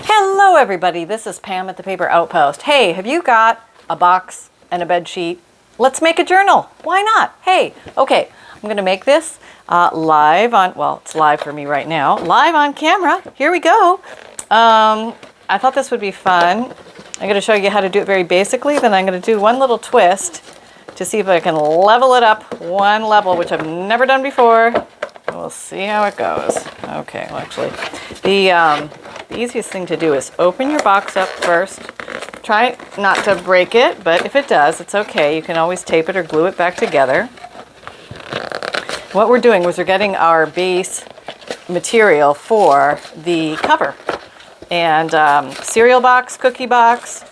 Hello everybody, this is Pam at the Paper Outpost. Hey, have you got a box and a bed sheet? Let's make a journal. Why not? Hey, okay, I'm going to make this live on, well, it's live for me right now, live on camera. Here we go. I thought this would be fun. I'm going to show you how to do it very basically, then I'm going to do one little twist to see if I can level it up one level, which I've never done before. We'll see how it goes. Okay, well actually, the easiest thing to do is open your box up first. Try not to break it, but if it does, it's okay. You can always tape it or glue it back together. What we're doing is we're getting our base material for the cover. And cereal box, cookie box,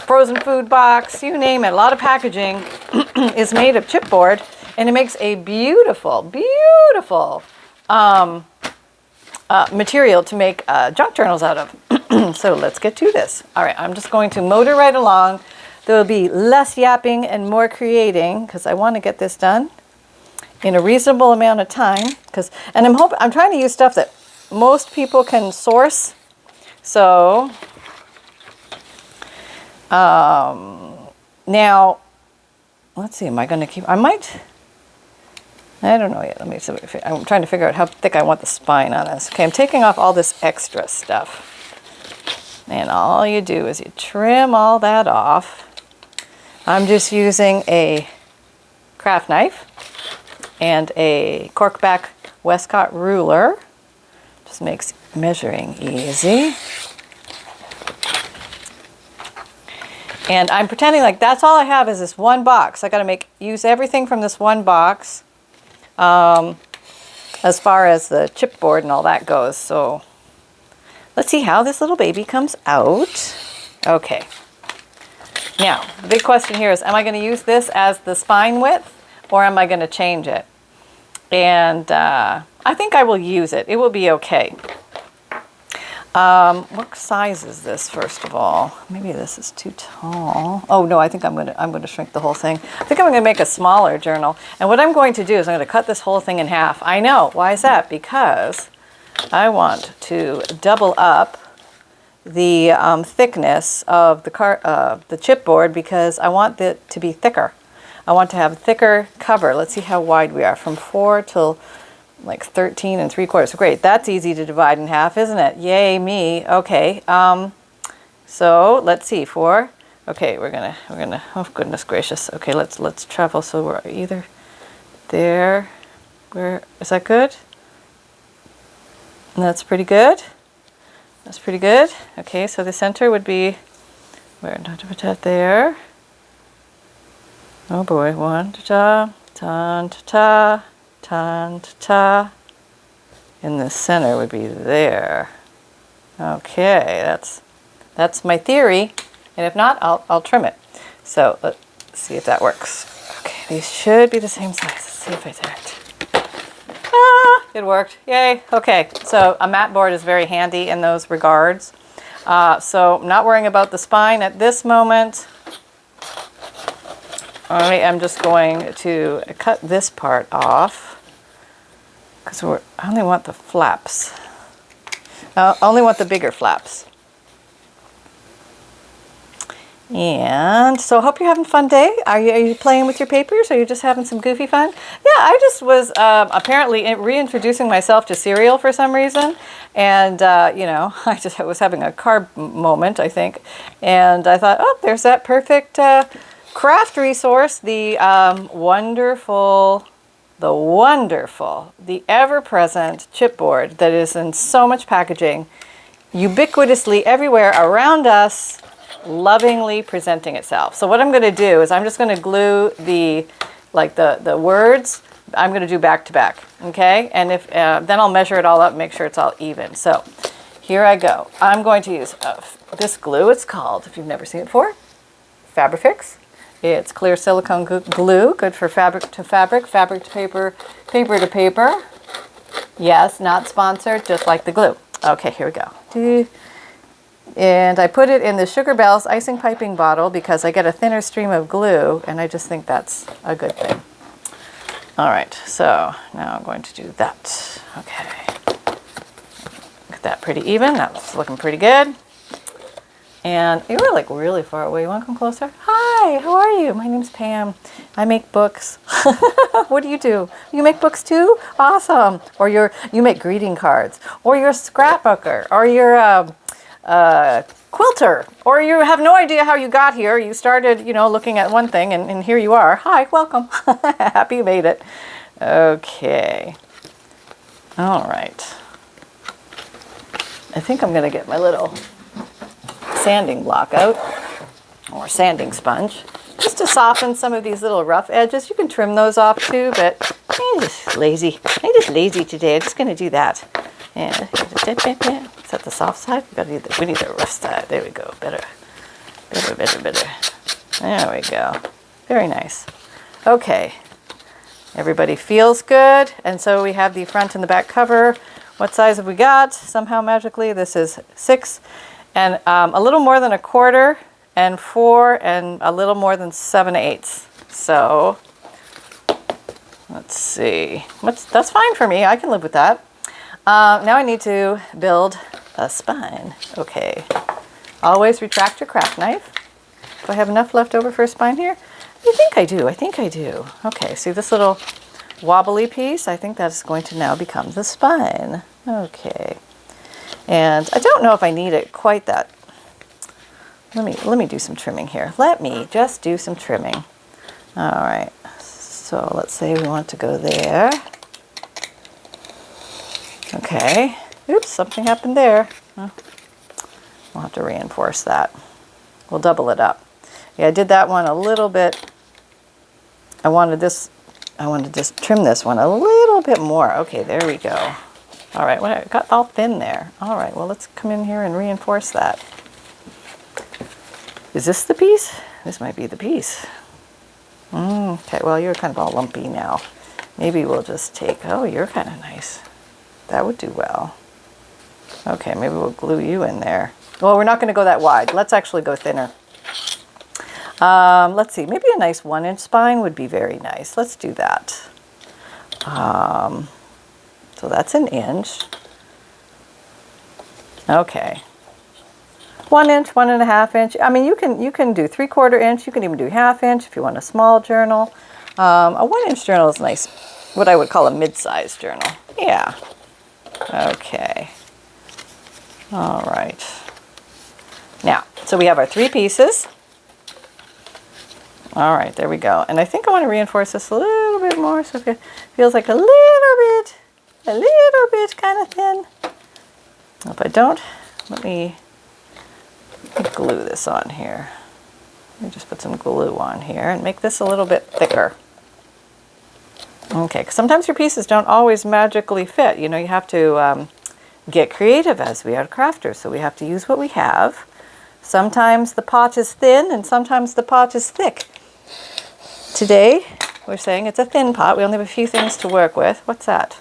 frozen food box, you name it. A lot of packaging is made of chipboard, and it makes a beautiful, beautiful material to make junk journals out of. So let's get to this. All right, I'm just going to motor right along. There will be less yapping and more creating because I want to get this done in a reasonable amount of time. And I'm trying to use stuff that most people can source. So now, let's see, am I going to keep, I don't know yet. Let me see. I'm trying to figure out how thick I want the spine on this. Okay, I'm taking off all this extra stuff. And all you do is you trim all that off. I'm just using a craft knife and a corkback Westcott ruler. Just makes measuring easy. And I'm pretending like that's all I have is this one box. I got to use everything from this one box. As far as the chipboard and all that goes. So let's see how this little baby comes out. Okay. Now, the big question here is, am I going to use this as the spine width or am I going to change it? And I think I will use it. It will be okay. What size is this, first of all? Maybe this is too tall. Oh no, I think I'm gonna shrink the whole thing. I think I'm gonna make a smaller journal. And what I'm going to do is I'm gonna cut this whole thing in half. I know, why is that? Because I want to double up the thickness of the chipboard because I want it to be thicker. I want to have a thicker cover. Let's see how wide we are, from 4 till like 13 3/4. Great, that's easy to divide in half, isn't it? Yay me. Okay, so let's see, 4. Okay, we're gonna, oh goodness gracious. Okay, let's travel so we're either there. Where is that good? And that's pretty good. That's pretty good. Okay, so the center would be where? Not to put that there. Oh boy, 1 ta ta ta ta. Ta-ta, and the center would be there. Okay, that's my theory, and if not, I'll trim it. So let's see if that works. Okay, these should be the same size. Let's see if I did it. Ah, it worked. Yay. Okay, so a mat board is very handy in those regards. So I'm not worrying about the spine at this moment. I'm just going to cut this part off because I only want the flaps. I only want the bigger flaps. And so I hope you're having a fun day. Are you playing with your papers? Or are you just having some goofy fun? Yeah, I just was apparently reintroducing myself to cereal for some reason. And, you know, I was having a carb moment, I think. And I thought, oh, there's that perfect craft resource, the wonderful, the ever-present chipboard that is in so much packaging, ubiquitously everywhere around us, lovingly presenting itself. So what I'm going to do is I'm just going to glue the words. I'm going to do back to back, okay? And if then I'll measure it all up, make sure it's all even. So here I go. I'm going to use this glue. It's called, if you've never seen it before, Fabrifix. It's clear silicone glue, good for fabric to fabric, fabric to paper, paper to paper. Yes, not sponsored, just like the glue. Okay, here we go. And I put it in the Sugar Bells icing piping bottle because I get a thinner stream of glue, and I just think that's a good thing. All right, so now I'm going to do that. Okay. Get that pretty even. That's looking pretty good. And you were like really far away. You want to come closer? Hi, how are you? My name's Pam. I make books. What do? You make books too? Awesome. Or you make greeting cards, or you're a scrapbooker, or you're a quilter, or you have no idea how you got here. You started, looking at one thing, and here you are. Hi, welcome. Happy you made it. Okay. All right. I think I'm going to get my little sanding block out, or sanding sponge, just to soften some of these little rough edges. You can trim those off too, but I'm just lazy. I'm just lazy today. I'm just going to do that. Yeah. Is that the soft side? We need the rough side. There we go. Better. There we go. Very nice. Okay. Everybody feels good. And so we have the front and the back cover. What size have we got? Somehow magically, this is 6 and a little more than 1/4 and 4 and a little more than 7/8. So let's see. That's fine for me. I can live with that. Now I need to build a spine. Okay. Always retract your craft knife. Do I have enough left over for a spine here? I think I do. Okay, see this little wobbly piece? I think that's going to now become the spine. Okay. And I don't know if I need it quite that. Let me do some trimming here. Let me just do some trimming. All right. So let's say we want to go there. Okay. Oops, something happened there. We'll have to reinforce that. We'll double it up. Yeah, I did that one a little bit. I wanted to just trim this one a little bit more. Okay, there we go. All right, well, it got all thin there. All right, well, let's come in here and reinforce that. Is this the piece? This might be the piece. Okay, well, you're kind of all lumpy now. Maybe we'll just take, oh, you're kind of nice. That would do well. Okay, maybe we'll glue you in there. Well, we're not going to go that wide. Let's actually go thinner. Let's see, maybe a nice 1-inch spine would be very nice. Let's do that. So that's 1 inch. Okay. 1 inch, 1.5 inch. I mean, you can do 3/4 inch. You can even do 1/2 inch if you want a small journal. A 1-inch journal is nice. What I would call a mid-sized journal. Yeah. Okay. All right. Now, so we have our 3 pieces. All right, there we go. And I think I want to reinforce this a little bit more so it feels like a little bit kind of thin. If I don't, let me glue this on here. Let me just put some glue on here and make this a little bit thicker. Okay, because sometimes your pieces don't always magically fit. You have to get creative as we are crafters, so we have to use what we have. Sometimes the pot is thin and sometimes the pot is thick. Today, we're saying it's a thin pot. We only have a few things to work with. What's that?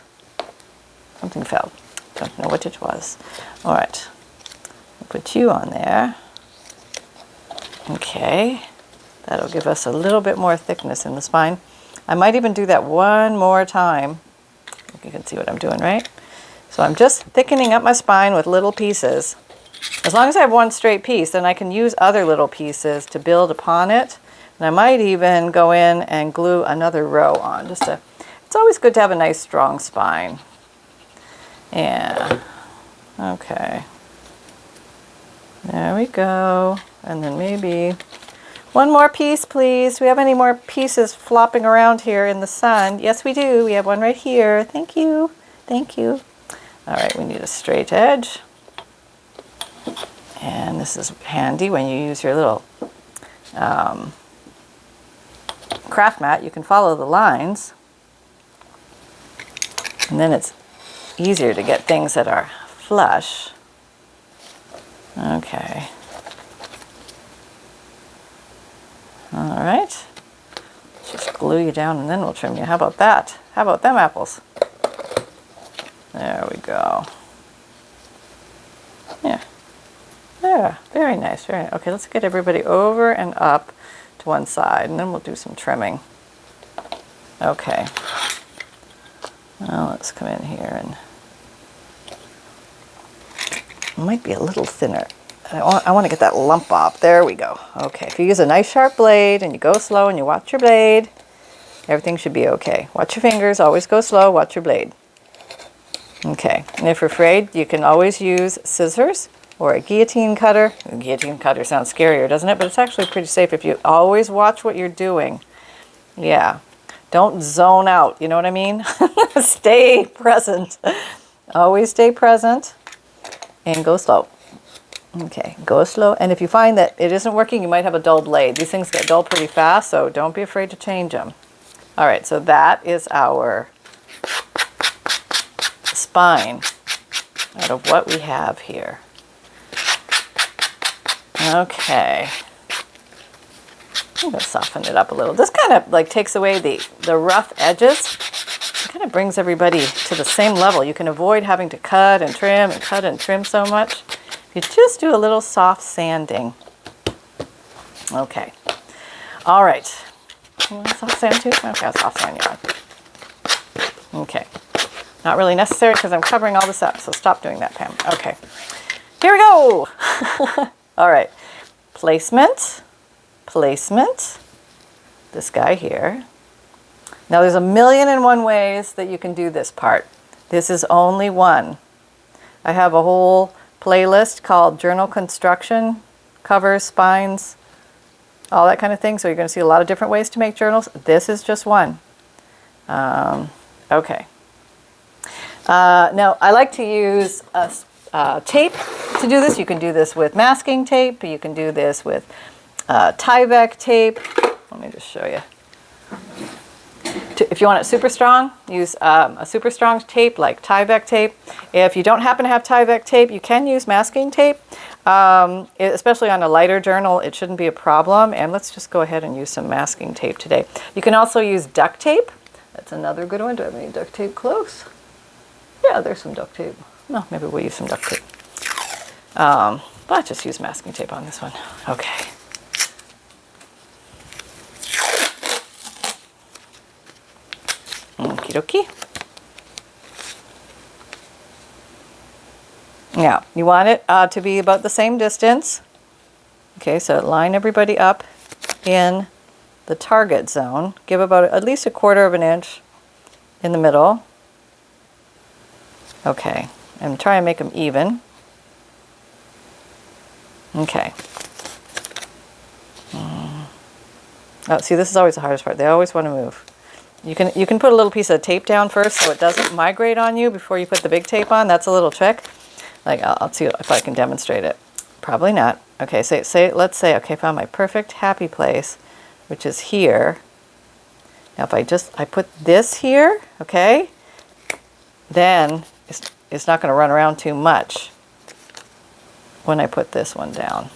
Something fell. Don't know what it was. All right. I'll put you on there. Okay. That'll give us a little bit more thickness in the spine. I might even do that one more time. You can see what I'm doing, right? So I'm just thickening up my spine with little pieces. As long as I have one straight piece, then I can use other little pieces to build upon it. And I might even go in and glue another row on. It's always good to have a nice strong spine. Yeah. Okay. There we go. And then maybe one more piece, please. Do we have any more pieces flopping around here in the sun? Yes, we do. We have one right here. Thank you. Thank you. All right, we need a straight edge. And this is handy when you use your little craft mat. You can follow the lines. And then it's easier to get things that are flush. Okay. All right. Just glue you down and then we'll trim you. How about that? How about them apples? There we go. Yeah. Yeah, very nice. Very nice. Okay, let's get everybody over and up to one side, and then we'll do some trimming. Okay. Now let's come in here and might be a little thinner. I want to get that lump off. There we go. Okay, if you use a nice sharp blade and you go slow and you watch your blade, everything should be okay. Watch your fingers, always go slow, watch your blade. Okay, and if you're afraid, you can always use scissors or a guillotine cutter. A guillotine cutter sounds scarier, doesn't it? But it's actually pretty safe if you always watch what you're doing. Yeah, don't zone out, you know what I mean? Stay present. Always stay present and go slow. Okay, go slow. And if you find that it isn't working, you might have a dull blade. These things get dull pretty fast, so don't be afraid to change them. All right, so that is our spine out of what we have here. Okay. I'm going to soften it up a little. This kind of like takes away the rough edges. It kind of brings everybody to the same level. You can avoid having to cut and trim so much. You just do a little soft sanding. Okay. All right. You want a soft sand too? Okay, I'll soft sand you on. Okay. Not really necessary because I'm covering all this up, so stop doing that, Pam. Okay. Here we go. All right. Placement. Placement. This guy here. Now there's 1,000,001 ways that you can do this part. This is only one. I have a whole playlist called Journal Construction, covers, spines, all that kind of thing. So you're going to see a lot of different ways to make journals. This is just one. Okay. Now I like to use tape to do this. You can do this with masking tape. You can do this with Tyvek tape. Let me just show you. If you want it super strong, use a super strong tape like Tyvek tape. If you don't happen to have Tyvek tape, you can use masking tape. Especially on a lighter journal, it shouldn't be a problem. And let's just go ahead and use some masking tape today. You can also use duct tape. That's another good one. Do I have any duct tape close? Yeah, there's some duct tape. No, maybe we'll use some duct tape. But just use masking tape on this one. Okay. Okie dokie. Now, you want it to be about the same distance. Okay, so line everybody up in the target zone. Give about at least 1/4 of an inch in the middle. Okay, and try and make them even. Okay. Oh, see, this is always the hardest part. They always want to move. You can put a little piece of tape down first so it doesn't migrate on you before you put the big tape on. That's a little trick. Like I'll see if I can demonstrate it. Probably not. Okay, let's say okay, I found my perfect happy place, which is here. Now if I put this here, okay, then it's not going to run around too much when I put this one down.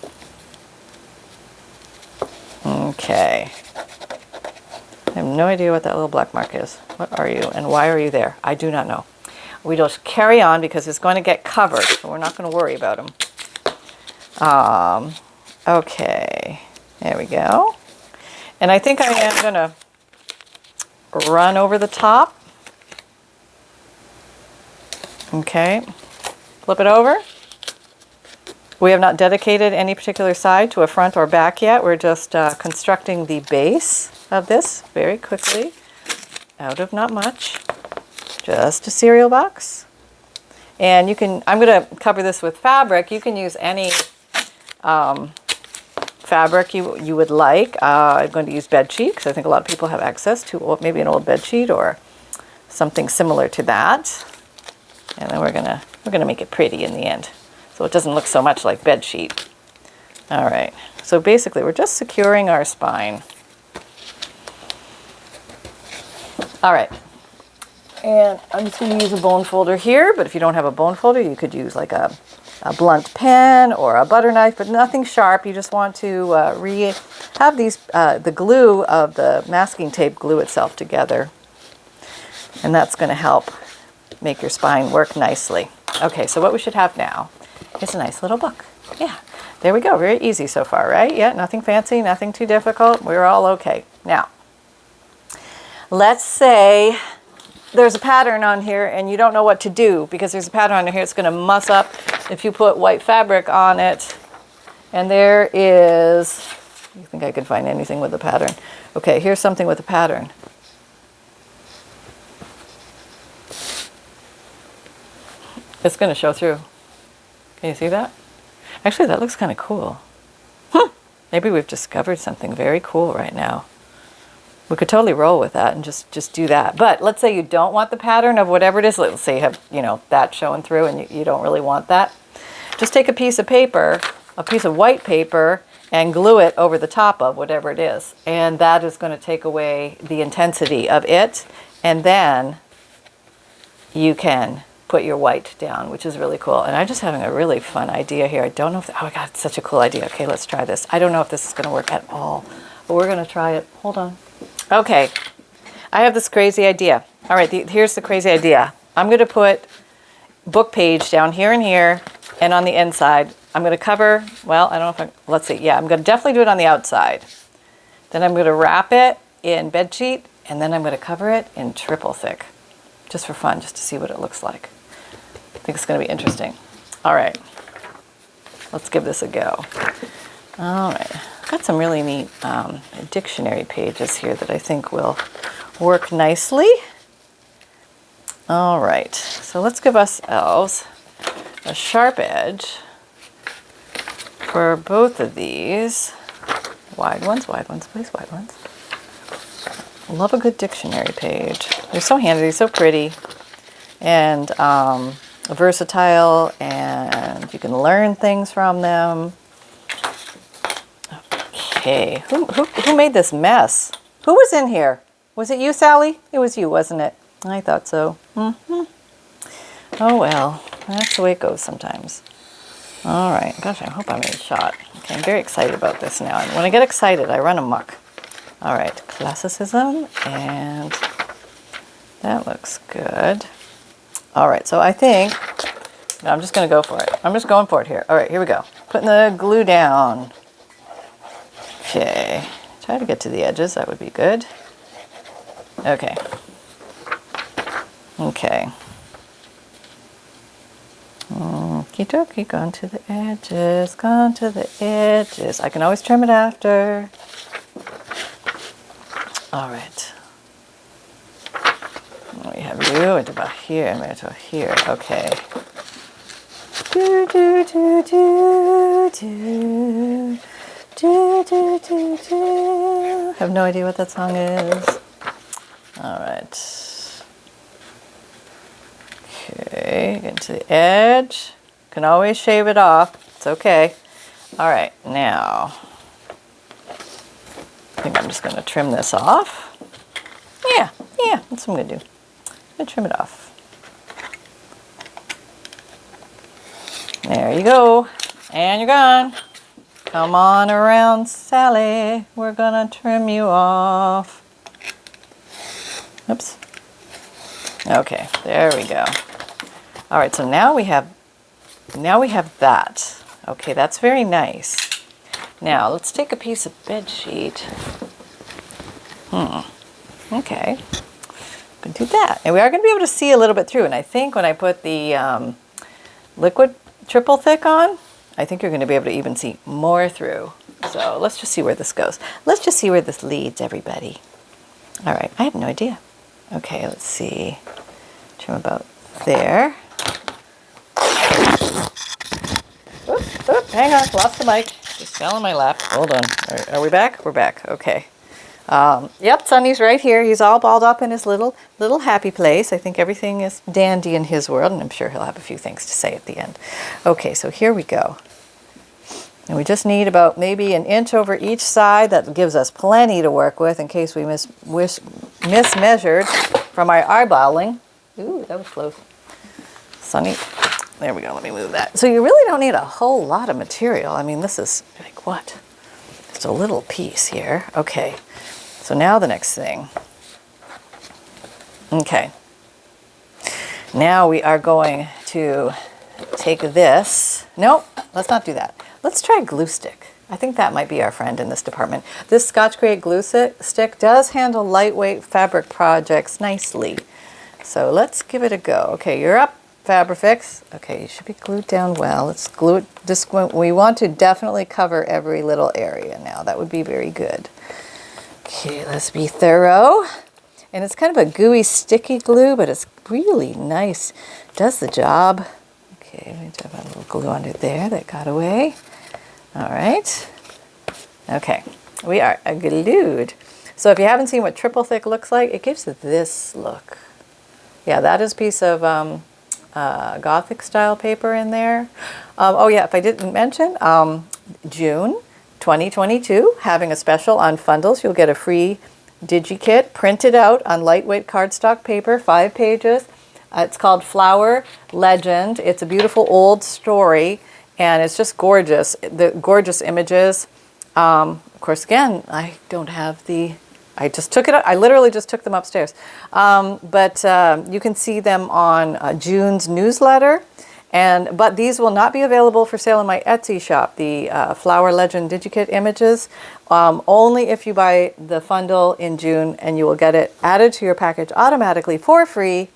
Okay. I have no idea what that little black mark is. What are you and why are you there? I do not know. We just carry on because it's going to get covered, so we're not going to worry about them. Okay, there we go. And I think I am going to run over the top. Okay, flip it over. We have not dedicated any particular side to a front or back yet. We're just constructing the base of this very quickly out of not much. Just a cereal box. And you can, I'm going to cover this with fabric. You can use any fabric you would like. I'm going to use bedsheet because I think a lot of people have access to maybe an old bedsheet or something similar to that. And then we're gonna make it pretty in the end, so it doesn't look so much like bedsheet. All right. So basically, we're just securing our spine. All right. And I'm just going to use a bone folder here, but if you don't have a bone folder, you could use like a blunt pen or a butter knife, but nothing sharp. You just want to have these, the glue of the masking tape glue itself together. And that's going to help make your spine work nicely. Okay, so what we should have now is a nice little book. Yeah, there we go. Very easy so far, right? Yeah, nothing fancy, nothing too difficult. We're all okay. Now, let's say there's a pattern on here and you don't know what to do because there's a pattern on here that's going to muss up if you put white fabric on it, and there is, you think I could find anything with a pattern? Okay, here's something with a pattern. It's going to show through. Can you see that? Actually, that looks kind of cool. Maybe we've discovered something very cool right now. We could totally roll with that and just do that. But let's say you don't want the pattern of whatever it is. Let's say you have, you know, that showing through and you don't really want that. Just take a piece of paper, a piece of white paper, and glue it over the top of whatever it is. And that is going to take away the intensity of it. And then you can put your white down, which is really cool. And I'm just having a really fun idea here. I don't know if, oh my God, it's such a cool idea. Okay, let's try this. I don't know if this is going to work at all, but we're going to try it. Hold on. Okay, I have this crazy idea. All right, here's the crazy idea. I'm going to put book page down here and here, and on the inside, I'm going to cover, well, I don't know if let's see. Yeah, I'm going to definitely do it on the outside. Then I'm going to wrap it in bedsheet, and then I'm going to cover it in triple thick, just for fun, just to see what it looks like. I think it's going to be interesting. All right, let's give this a go. All right, I've got some really neat dictionary pages here that I think will work nicely. All right, so let's give ourselves a sharp edge for both of these. Wide ones, please, wide ones. Love a good dictionary page. They're so handy, they're so pretty, and versatile, and you can learn things from them. Okay, who made this mess? Who was in here? Was it you, Sally? It was you, wasn't it? I thought so. Oh well, that's the way it goes sometimes. All right, gosh, I hope I made a shot. Okay, I'm very excited about this now. And when I get excited, I run amok. All right, classicism, and that looks good. All right, so I think, no, I'm just going to go for it. I'm just going for it here. All right, here we go. Putting the glue down. Okay, try to get to the edges. That would be good. Okay. Okay. Okie gone to the edges, gone to the edges. I can always trim it after. All right. We have you at about here, and to here. Okay. Do do do do do do do do do. Have no idea what that song is. All right. Okay, get to the edge. Can always shave it off. It's okay. All right, now I think I'm just going to trim this off. Yeah, that's what I'm going to do. I'm going to trim it off. There you go. And you're gone. Come on around, Sally. We're going to trim you off. Oops. Okay, there we go. All right, so now we have that. Okay, that's very nice. Now, let's take a piece of bed sheet. Okay. Can do that. And we are going to be able to see a little bit through. And I think when I put the liquid triple thick on, I think you're going to be able to even see more through. So let's just see where this goes. Let's just see where this leads, everybody. All right, I have no idea. Okay, let's see. Trim about there. Oops, hang on, lost the mic. Just fell in my lap. Hold on. Are we back? We're back. Okay. Yep, Sonny's right here. He's all balled up in his little happy place. I think everything is dandy in his world, and I'm sure he'll have a few things to say at the end. Okay, so here we go. And we just need about maybe an inch over each side. That gives us plenty to work with in case we mismeasured from our eyeballing. Ooh, that was close. Sonny. There we go, let me move that. So you really don't need a whole lot of material. I mean, this is like what? Just a little piece here. Okay, so now the next thing. Okay, now we are going to take this. Nope, let's not do that. Let's try glue stick. I think that might be our friend in this department. This Scotch Create glue stick does handle lightweight fabric projects nicely. So let's give it a go. Okay, you're up. Fabrifix. Okay, you should be glued down well. Let's glue it. We want to definitely cover every little area now. That would be very good. Okay, let's be thorough. And it's kind of a gooey, sticky glue, but it's really nice. Does the job. Okay, we have a little glue under there that got away. All right. Okay, we are glued. So if you haven't seen what triple thick looks like, it gives it this look. Yeah, that is a piece of Gothic style paper in there. Oh yeah, if I didn't mention, June 2022, having a special on FUNDLEs. You'll get a free Digikit printed out on lightweight cardstock paper, 5 pages. It's called Flower Legend. It's a beautiful old story, and it's just gorgeous. The gorgeous images. Of course, again, I don't have the... I just took it. I literally just took them upstairs. But you can see them on June's newsletter. But these will not be available for sale in my Etsy shop. The Flower Legend Digikit images, only if you buy the FUNDLE in June, and you will get it added to your package automatically for free.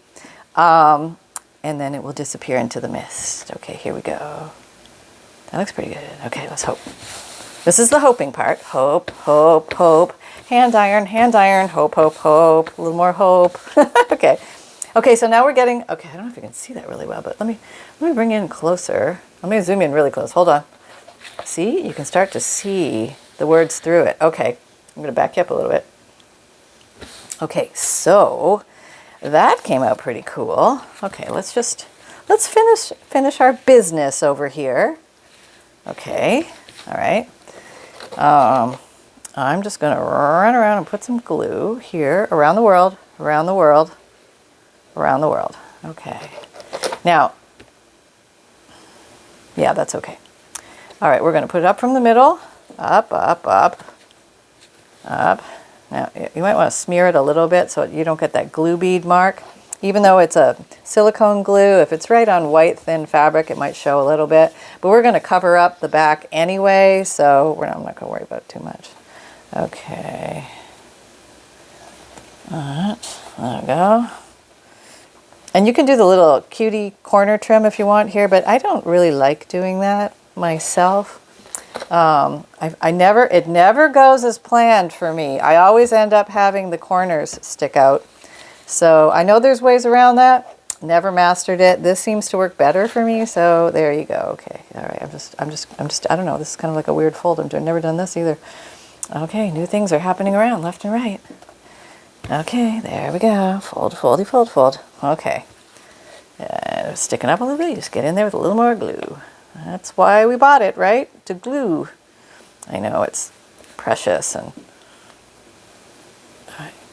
And then it will disappear into the mist. Okay, here we go. That looks pretty good. Okay, let's hope. This is the hoping part. Hope, hope, hope. Hand iron, hope, hope, hope. A little more hope. Okay. Okay, so now we're getting, okay, I don't know if you can see that really well, but let me bring in closer. Let me zoom in really close. Hold on. See, you can start to see the words through it. Okay, I'm going to back you up a little bit. Okay, so that came out pretty cool. Okay, let's finish our business over here. Okay, all right. I'm just going to run around and put some glue here around the world, around the world, around the world. Okay. Now, yeah, that's okay. All right, we're going to put it up from the middle, up, up, up, up. Now, you might want to smear it a little bit so you don't get that glue bead mark. Even though it's a silicone glue, if it's right on white thin fabric, it might show a little bit. But we're going to cover up the back anyway, so I'm not going to worry about it too much. Okay. All right, there we go. And you can do the little cutie corner trim if you want here, but I don't really like doing that myself. It never goes as planned for me. I always end up having the corners stick out. So I know there's ways around that. Never mastered it. This seems to work better for me, so there you go. Okay, all right. I don't know. This is kind of like a weird fold. I've never done this either. Okay, new things are happening around left and right. Okay, there we go. Fold, foldy, fold, fold. Okay. Sticking up a little bit, you just get in there with a little more glue. That's why we bought it, right? To glue. I know it's precious, and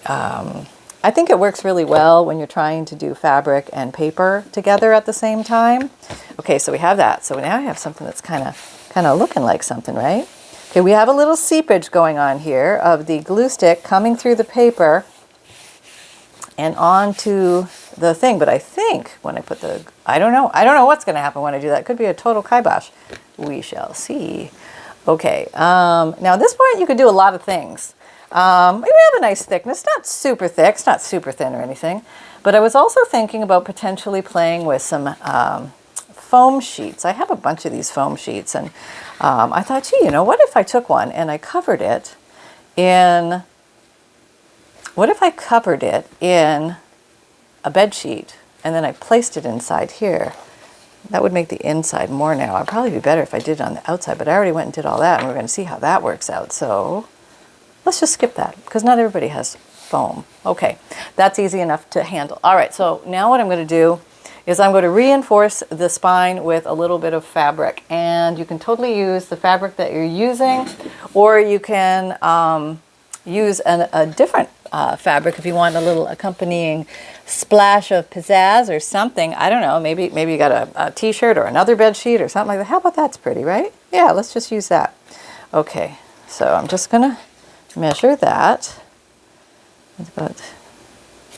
I think it works really well when you're trying to do fabric and paper together at the same time. Okay, so we have that. So now we have something that's kind of looking like something, right? Okay, we have a little seepage going on here of the glue stick coming through the paper and onto the thing. But I think when I put I don't know what's going to happen when I do that. It could be a total kibosh. We shall see. Okay, now at this point you could do a lot of things. We have a nice thickness, not super thick, it's not super thin or anything. But I was also thinking about potentially playing with some foam sheets. I have a bunch of these foam sheets, and I thought, gee, what if I took one and I covered it in, a bed sheet, and then I placed it inside here. That would make the inside more narrow. It'd probably be better if I did it on the outside, but I already went and did all that, and we're going to see how that works out. So let's just skip that, because not everybody has foam. Okay, that's easy enough to handle. All right, so now what I'm going to do is I'm going to reinforce the spine with a little bit of fabric. And you can totally use the fabric that you're using, or you can use a different fabric if you want a little accompanying splash of pizzazz or something. I don't know, maybe you got a t-shirt or another bed sheet or something like that. How about that's pretty, right? Yeah, let's just use that. Okay, so I'm just going to measure that. It's about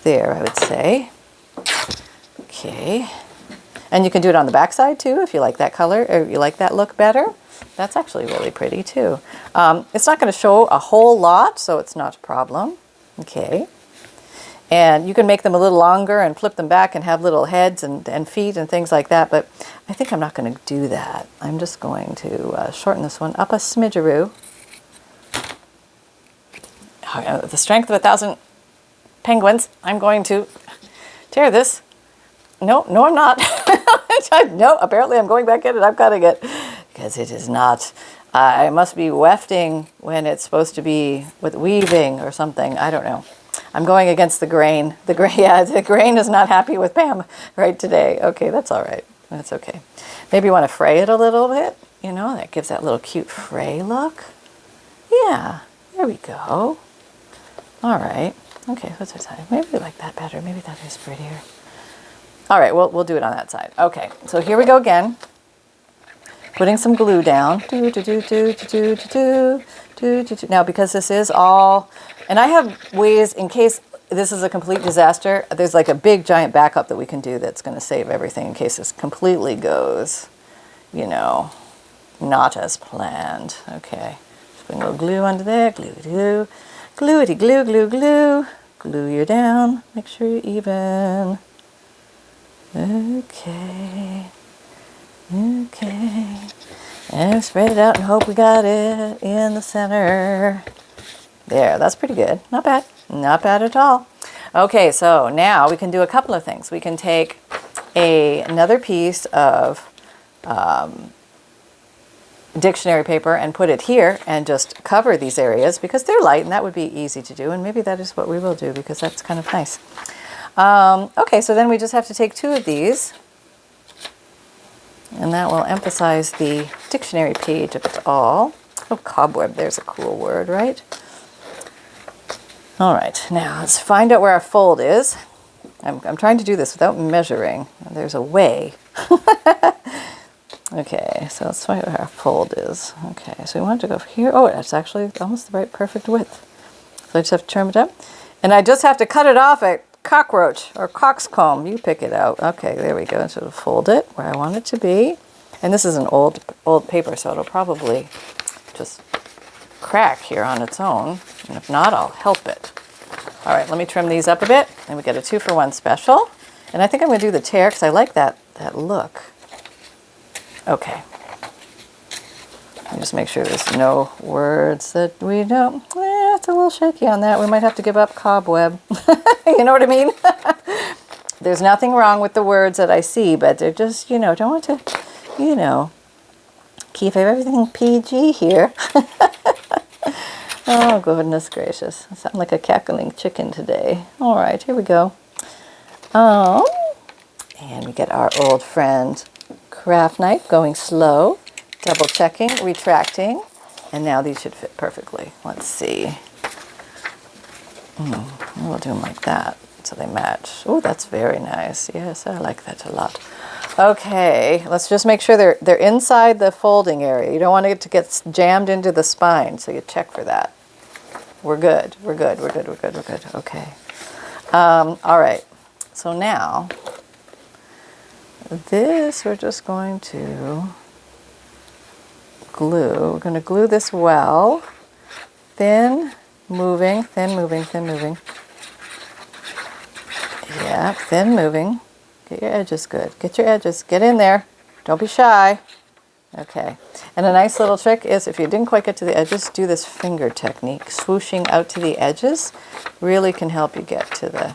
there, I would say. Okay, and you can do it on the back side too if you like that color, or you like that look better. That's actually really pretty too. It's not going to show a whole lot, so it's not a problem. Okay, And you can make them a little longer and flip them back and have little heads and feet and things like that. But I think I'm not going to do that. I'm just going to shorten this one up a smidgeroo. The strength of 1,000 penguins. I'm going to tear this. No, I'm not. No, apparently I'm going back in and I'm cutting it because it is not. I must be wefting when it's supposed to be with weaving or something. I don't know. I'm going against the grain. The grain is not happy with Pam right today. Okay, that's all right. That's okay. Maybe you want to fray it a little bit. You know, that gives that little cute fray look. Yeah, there we go. All right. Okay, what's our side? Maybe we like that better. Maybe that is prettier. All right, we'll do it on that side. Okay, so here we go again. Putting some glue down. Now, because this is all, and I have ways in case this is a complete disaster, there's like a big giant backup that we can do that's going to save everything in case this completely goes, you know, not as planned. Okay, just putting a little glue under there. Glue. Gluey glue, glue, glue. Glue you down. Make sure you're even. Okay. Okay. And spread it out and hope we got it in the center. There, that's pretty good. Not bad. Not bad at all. Okay, so now we can do a couple of things. We can take another piece of dictionary paper and put it here and just cover these areas because they're light and that would be easy to do. And maybe that is what we will do because that's kind of nice. Okay, so then we just have to take 2 of these. And that will emphasize the dictionary page of it all. Oh, cobweb, there's a cool word, right? All right, now let's find out where our fold is. I'm trying to do this without measuring. There's a way. Okay, so let's find out where our fold is. Okay, so we want to go here. Oh, that's actually almost the right perfect width. So I just have to trim it up. And I just have to cut it off at cockroach or coxcomb. You pick it out. Okay, there we go. So fold it where I want it to be. And this is an old paper, so it'll probably just crack here on its own. And if not, I'll help it. All right, let me trim these up a bit. And we get a 2-for-1 special. And I think I'm going to do the tear because I like that look. Okay. And just make sure there's no words that we don't. It's a little shaky on that. We might have to give up cobweb. You know what I mean? There's nothing wrong with the words that I see, but they're just, you know, don't want to, you know, keep everything PG here. Oh, goodness gracious. I sound like a cackling chicken today. All right, here we go. And we get our old friend craft knife going slow, double checking, retracting, and now these should fit perfectly. Let's see. We'll do them like that so they match. Oh, that's very nice. Yes, I like that a lot. Okay, let's just make sure they're inside the folding area. You don't want it to get jammed into the spine, so you check for that. We're good. We're good. We're good. We're good. We're good. Okay. All right. So now this we're just going to glue. We're going to glue this well. Thin, moving, thin, moving, thin, moving. Yeah, thin, moving. Get your edges good. Get your edges. Get in there. Don't be shy. Okay. And a nice little trick is if you didn't quite get to the edges, do this finger technique. Swooshing out to the edges really can help you get to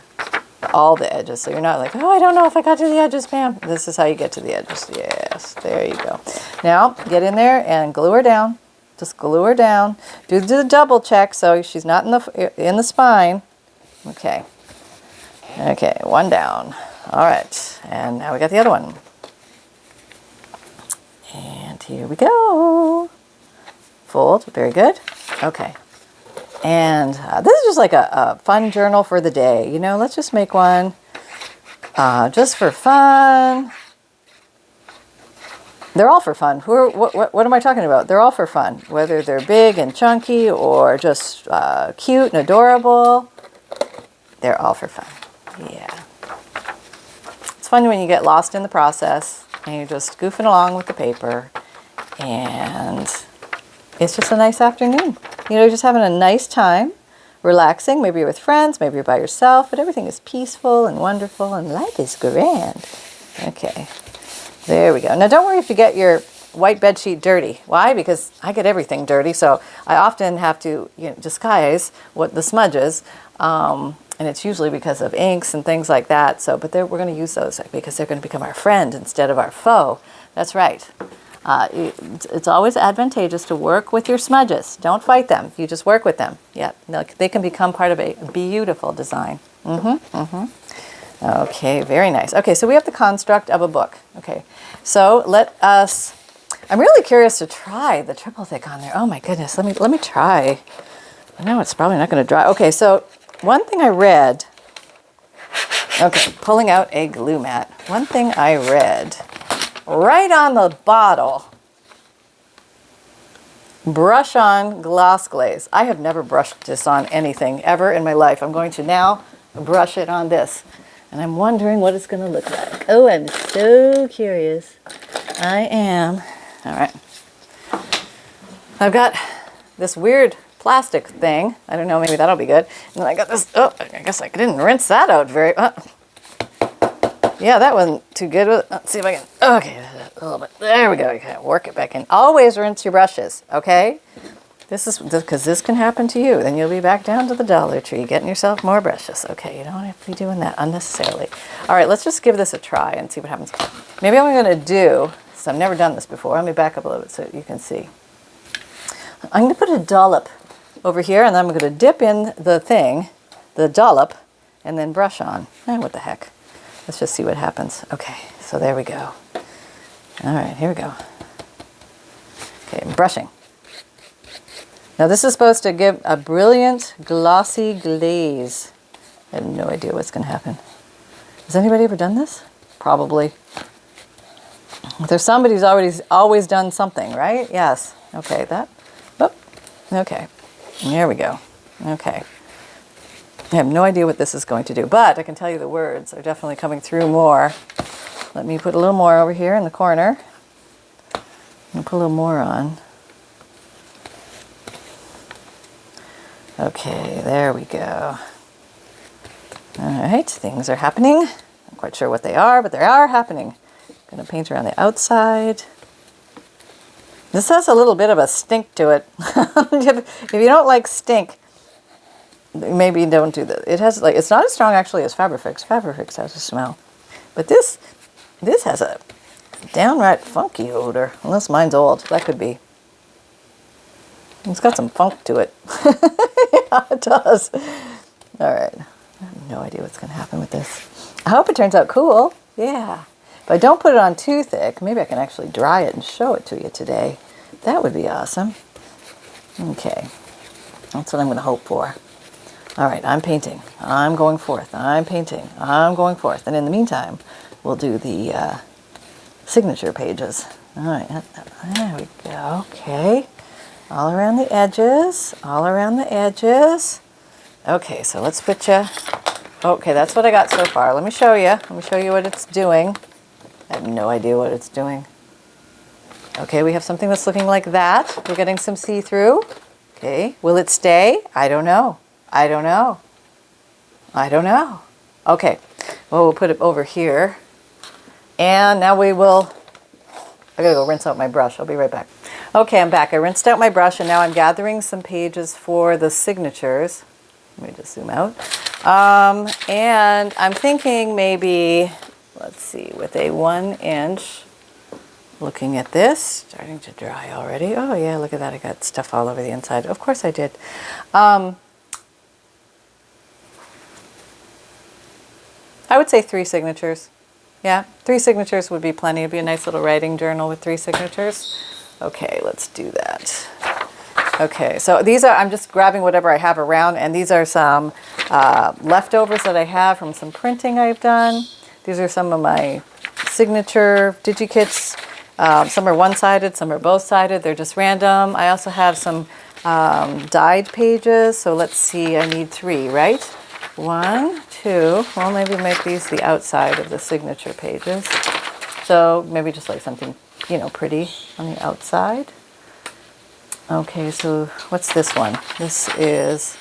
all the edges. So you're not like, oh, I don't know if I got to the edges, Pam. This is how you get to the edges. Yes, there you go. Now, get in there and glue her down. Just glue her down. Do the double check so she's not in the spine. Okay. Okay, one down. All right. And now we got the other one. And here we go. Fold. Very good. Okay. And this is just like a fun journal for the day. You know, let's just make one just for fun. They're all for fun. What am I talking about? They're all for fun. Whether they're big and chunky or just cute and adorable, they're all for fun. Yeah. It's fun when you get lost in the process and you're just goofing along with the paper and it's just a nice afternoon. You know, just having a nice time relaxing. Maybe you're with friends, maybe you're by yourself, but everything is peaceful and wonderful and life is grand. Okay, there we go. Now don't worry if you get your white bed sheet dirty. Why? Because I get everything dirty, so I often have to disguise what the smudges, and it's usually because of inks and things like that. So, but we're going to use those because they're going to become our friend instead of our foe. That's right. It's always advantageous to work with your smudges. Don't fight them. You just work with them. Yeah, they can become part of a beautiful design. Okay, very nice. Okay, so we have the construct of a book. Okay, so I'm really curious to try the triple thick on there. Oh my goodness, let me try. I know it's probably not going to dry. Okay, so one thing I read. Okay, pulling out a glue mat. One thing I read. Right on the bottle, brush on gloss glaze. I have never brushed this on anything ever in my life. I'm going to now brush it on this. And I'm wondering what it's going to look like. Oh, I'm so curious. I am. All right. I've got this weird plastic thing. I don't know, maybe that'll be good. And then I got this, oh, I guess I didn't rinse that out very, yeah, that wasn't too good. Let's see if I can, okay, a little bit. There we go. You can work it back in. Always rinse your brushes, okay? This is because this can happen to you. Then you'll be back down to the Dollar Tree getting yourself more brushes. Okay, you don't have to be doing that unnecessarily. All right, let's just give this a try and see what happens. Maybe what I'm going to do, so I've never done this before. Let me back up a little bit so you can see. I'm going to put a dollop over here, and then I'm going to dip in the dollop, and then brush on. What the heck? Let's just see what happens. Okay, so there we go. All right, here we go. Okay, I'm brushing. Now this is supposed to give a brilliant glossy glaze. I have no idea what's going to happen. Has anybody ever done this? Probably. There's somebody who's always done something, right? Yes. Okay, that. Oh, okay. There we go. Okay. I have no idea what this is going to do, but I can tell you the words are definitely coming through more. Let me put a little more over here in the corner. And put a little more on. Okay, there we go. All right, things are happening. I'm quite sure what they are, but they are happening. I'm going to paint around the outside. This has a little bit of a stink to it. If you don't like stink, maybe don't do this. It has it's not as strong actually as Fabrifix. Fabrifix has a smell, but this has a downright funky odor. Unless mine's old, that could be. It's got some funk to it. Yeah, it does. All right, I have no idea what's going to happen with this. I hope it turns out cool. Yeah. If I don't put it on too thick, maybe I can actually dry it and show it to you today. That would be awesome. Okay, that's what I'm going to hope for. All right, I'm painting. I'm going forth. I'm painting. I'm going forth. And in the meantime, we'll do the signature pages. All right, there we go. Okay, all around the edges. All around the edges. Okay, so let's put you. Okay, that's what I got so far. Let me show you. Let me show you what it's doing. I have no idea what it's doing. Okay, we have something that's looking like that. We're getting some see-through. Okay, will it stay? I don't know. I don't know. I don't know. Okay, well, we'll put it over here. And now we will, I gotta go rinse out my brush. I'll be right back. Okay, I'm back. I rinsed out my brush and now I'm gathering some pages for the signatures. Let me just zoom out. And I'm thinking maybe, let's see, with a 1 inch, looking at this, starting to dry already. Oh yeah, look at that. I got stuff all over the inside. Of course I did. I would say 3 signatures. Yeah, 3 signatures would be plenty. It'd be a nice little writing journal with 3 signatures. Okay, let's do that. Okay, so these are, I'm just grabbing whatever I have around, and these are some leftovers that I have from some printing I've done. These are some of my signature Digikits. Some are one-sided, some are both-sided. They're just random. I also have some dyed pages. So let's see, I need 3, right? 1, 2. Well, maybe make these the outside of the signature pages. So maybe just like something, you know, pretty on the outside. Okay, so what's this one? This is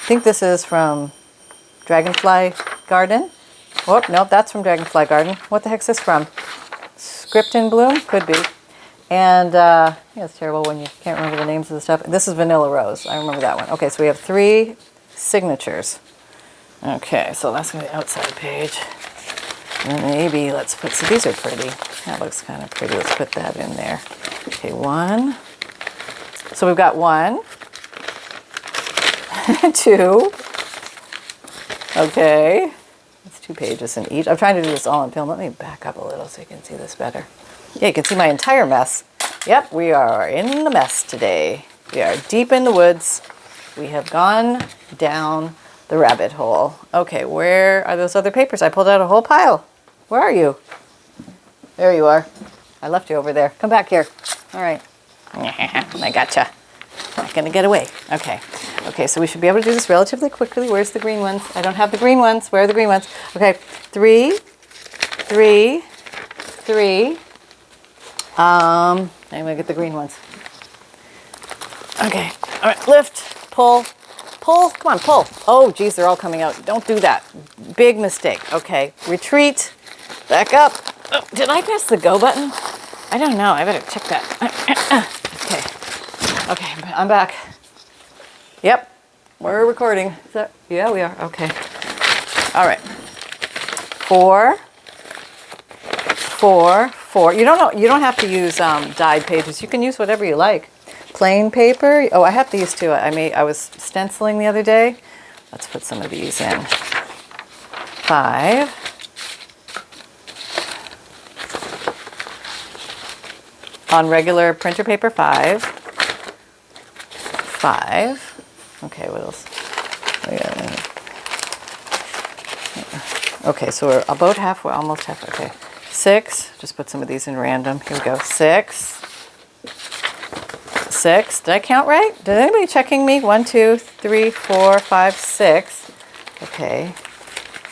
think this is from Dragonfly Garden. Oh, nope, that's from Dragonfly Garden. What the heck's this from? Script in Bloom? Could be. And yeah, it's terrible when you can't remember the names of the stuff. This is Vanilla Rose. I remember that one. Okay, so we have 3 signatures. Okay, so that's going to be the outside page. And then maybe let's put, so these are pretty. That looks kind of pretty. Let's put that in there. Okay, 1. So we've got 1, 2. Okay. It's 2 pages in each. I'm trying to do this all on film. Let me back up a little so you can see this better. Yeah, you can see my entire mess. Yep, we are in the mess today. We are deep in the woods. We have gone down the rabbit hole. Okay, where are those other papers? I pulled out a whole pile. Where are you? There you are. I left you over there. Come back here. All right. I gotcha. Not gonna get away. Okay. Okay, so we should be able to do this relatively quickly. Where's the green ones? I don't have the green ones. Where are the green ones? Okay, 3, 3, 3. I'm gonna get the green ones. Okay, all right, lift, pull, pull, come on, pull. Oh, geez, they're all coming out. Don't do that. Big mistake. Okay, retreat, back up. Oh, did I press the go button? I don't know, I better check that. Okay, I'm back. Yep, we're recording. Yeah, we are, okay. All right, 4, 4, 4. You don't have to use dyed pages. You can use whatever you like. Plain paper. Oh, I have these too. I was stenciling the other day. Let's put some of these in. 5. On regular printer paper, 5. 5. Okay, what else? Okay, so we're about halfway, almost halfway. Okay. 6. Just put some of these in random. Here we go. 6. 6. Did I count right? Did anybody checking me? 1, 2, 3, 4, 5, 6. Okay.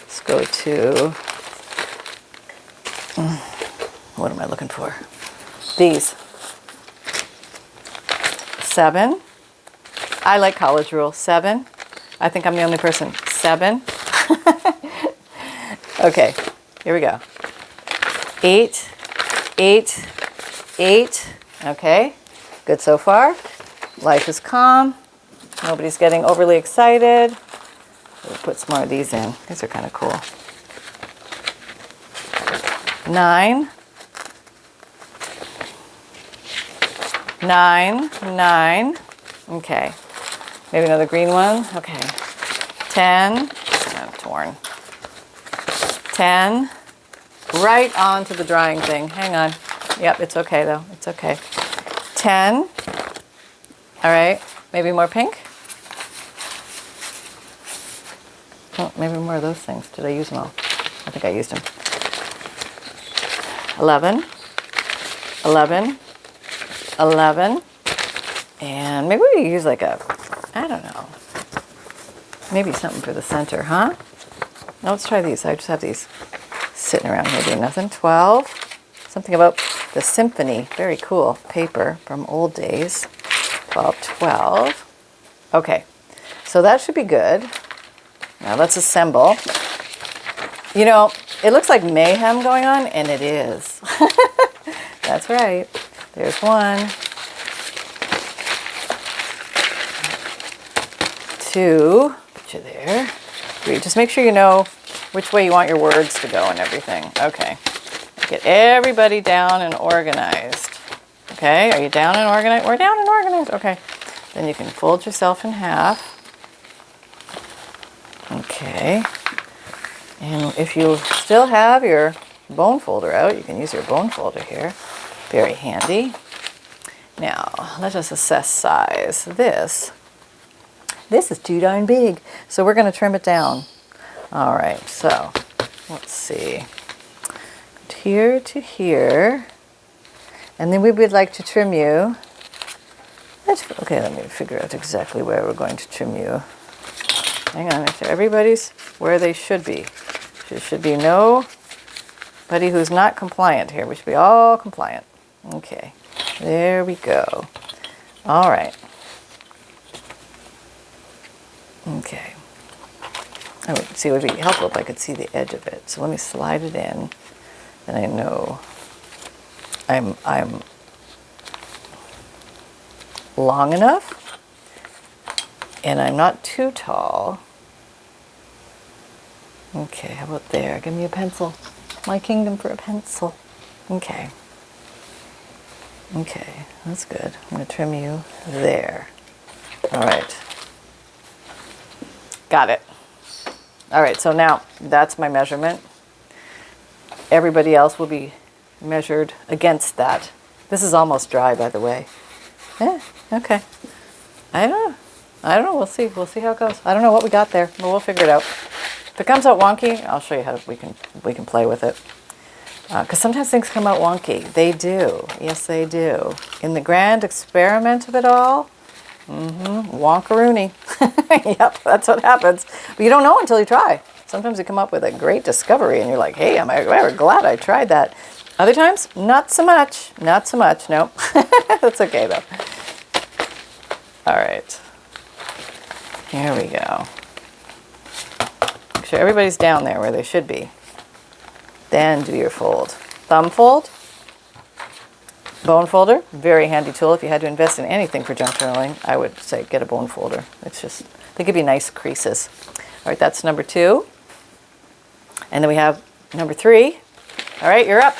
Let's go to, what am I looking for? These. 7. I like college rule. 7. I think I'm the only person. 7. Okay, here we go. 8, 8, 8. Okay, good so far. Life is calm. Nobody's getting overly excited. We'll put some more of these in. These are kind of cool. 9. 9, 9. Okay. Maybe another green one. Okay. 10. Oh, torn. 10. Right onto the drying thing. Hang on. Yep, it's okay though. It's okay. 10. All right. Maybe more pink. Oh, maybe more of those things. Did I use them all? I think I used them. 11. 11. 11. And maybe we use like a, I don't know. Maybe something for the center, huh? No, let's try these. I just have these sitting around here doing nothing. 12. Something about the symphony. Very cool. Paper from old days. 12. Okay. So that should be good. Now let's assemble. You know, it looks like mayhem going on, and it is. That's right. There's 1. 2. Put you there. 3. Just make sure you know which way you want your words to go and everything. Okay. Get everybody down and organized. Okay, are you down and organized? We're down and organized. Okay. Then you can fold yourself in half. Okay. And if you still have your bone folder out, you can use your bone folder here. Very handy. Now, let us assess size. This is too darn big. So we're going to trim it down. All right, so let's see. Here to here. And then we would like to trim you. Okay, let me figure out exactly where we're going to trim you. Hang on, make sure everybody's where they should be. There should be nobody who's not compliant here. We should be all compliant. Okay, there we go. All right. Okay. I would see, it would be helpful if I could see the edge of it. So let me slide it in, and I know I'm long enough, and I'm not too tall. Okay, how about there? Give me a pencil. My kingdom for a pencil. Okay. Okay, that's good. I'm going to trim you there. All right. Got it. All right, so now that's my measurement. Everybody else will be measured against that. This is almost dry, by the way. Yeah, okay. I don't know. We'll see. We'll see how it goes. I don't know what we got there, but we'll figure it out. If it comes out wonky, I'll show you how we can play with it. Because sometimes things come out wonky. They do. Yes, they do. In the grand experiment of it all, wonkaroony. Yep, that's what happens. But you don't know until you try. Sometimes you come up with a great discovery and you're like, hey, I'm glad I tried that. Other times, not so much. Not so much, no. That's okay, though. All right. Here we go. Make sure everybody's down there where they should be. Then do your fold. Thumb fold. Bone folder. Very handy tool. If you had to invest in anything for junk journaling, I would say get a bone folder. It's just, they give you nice creases. All right, that's number 2. And then we have number 3. All right, you're up.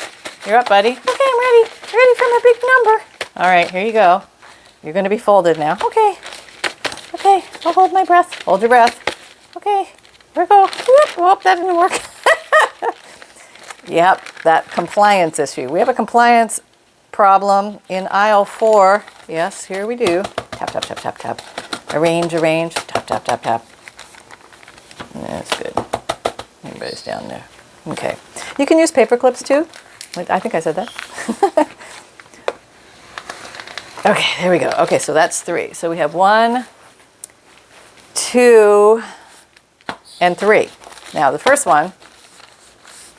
You're up, buddy. Okay, I'm ready. Ready for my big number. All right, here you go. You're going to be folded now. Okay. Okay, I'll hold my breath. Hold your breath. Okay, here we go. Whoop, whoop, that didn't work. Yep, that compliance issue. We have a compliance problem in aisle 4. Yes, here we do. Tap, tap, tap, tap, tap. Arrange, arrange. Tap, tap, tap, tap. That's good. Everybody's down there. Okay. You can use paper clips too. I think I said that. Okay, there we go. Okay, so that's 3. So we have 1, 2, and 3. Now the first one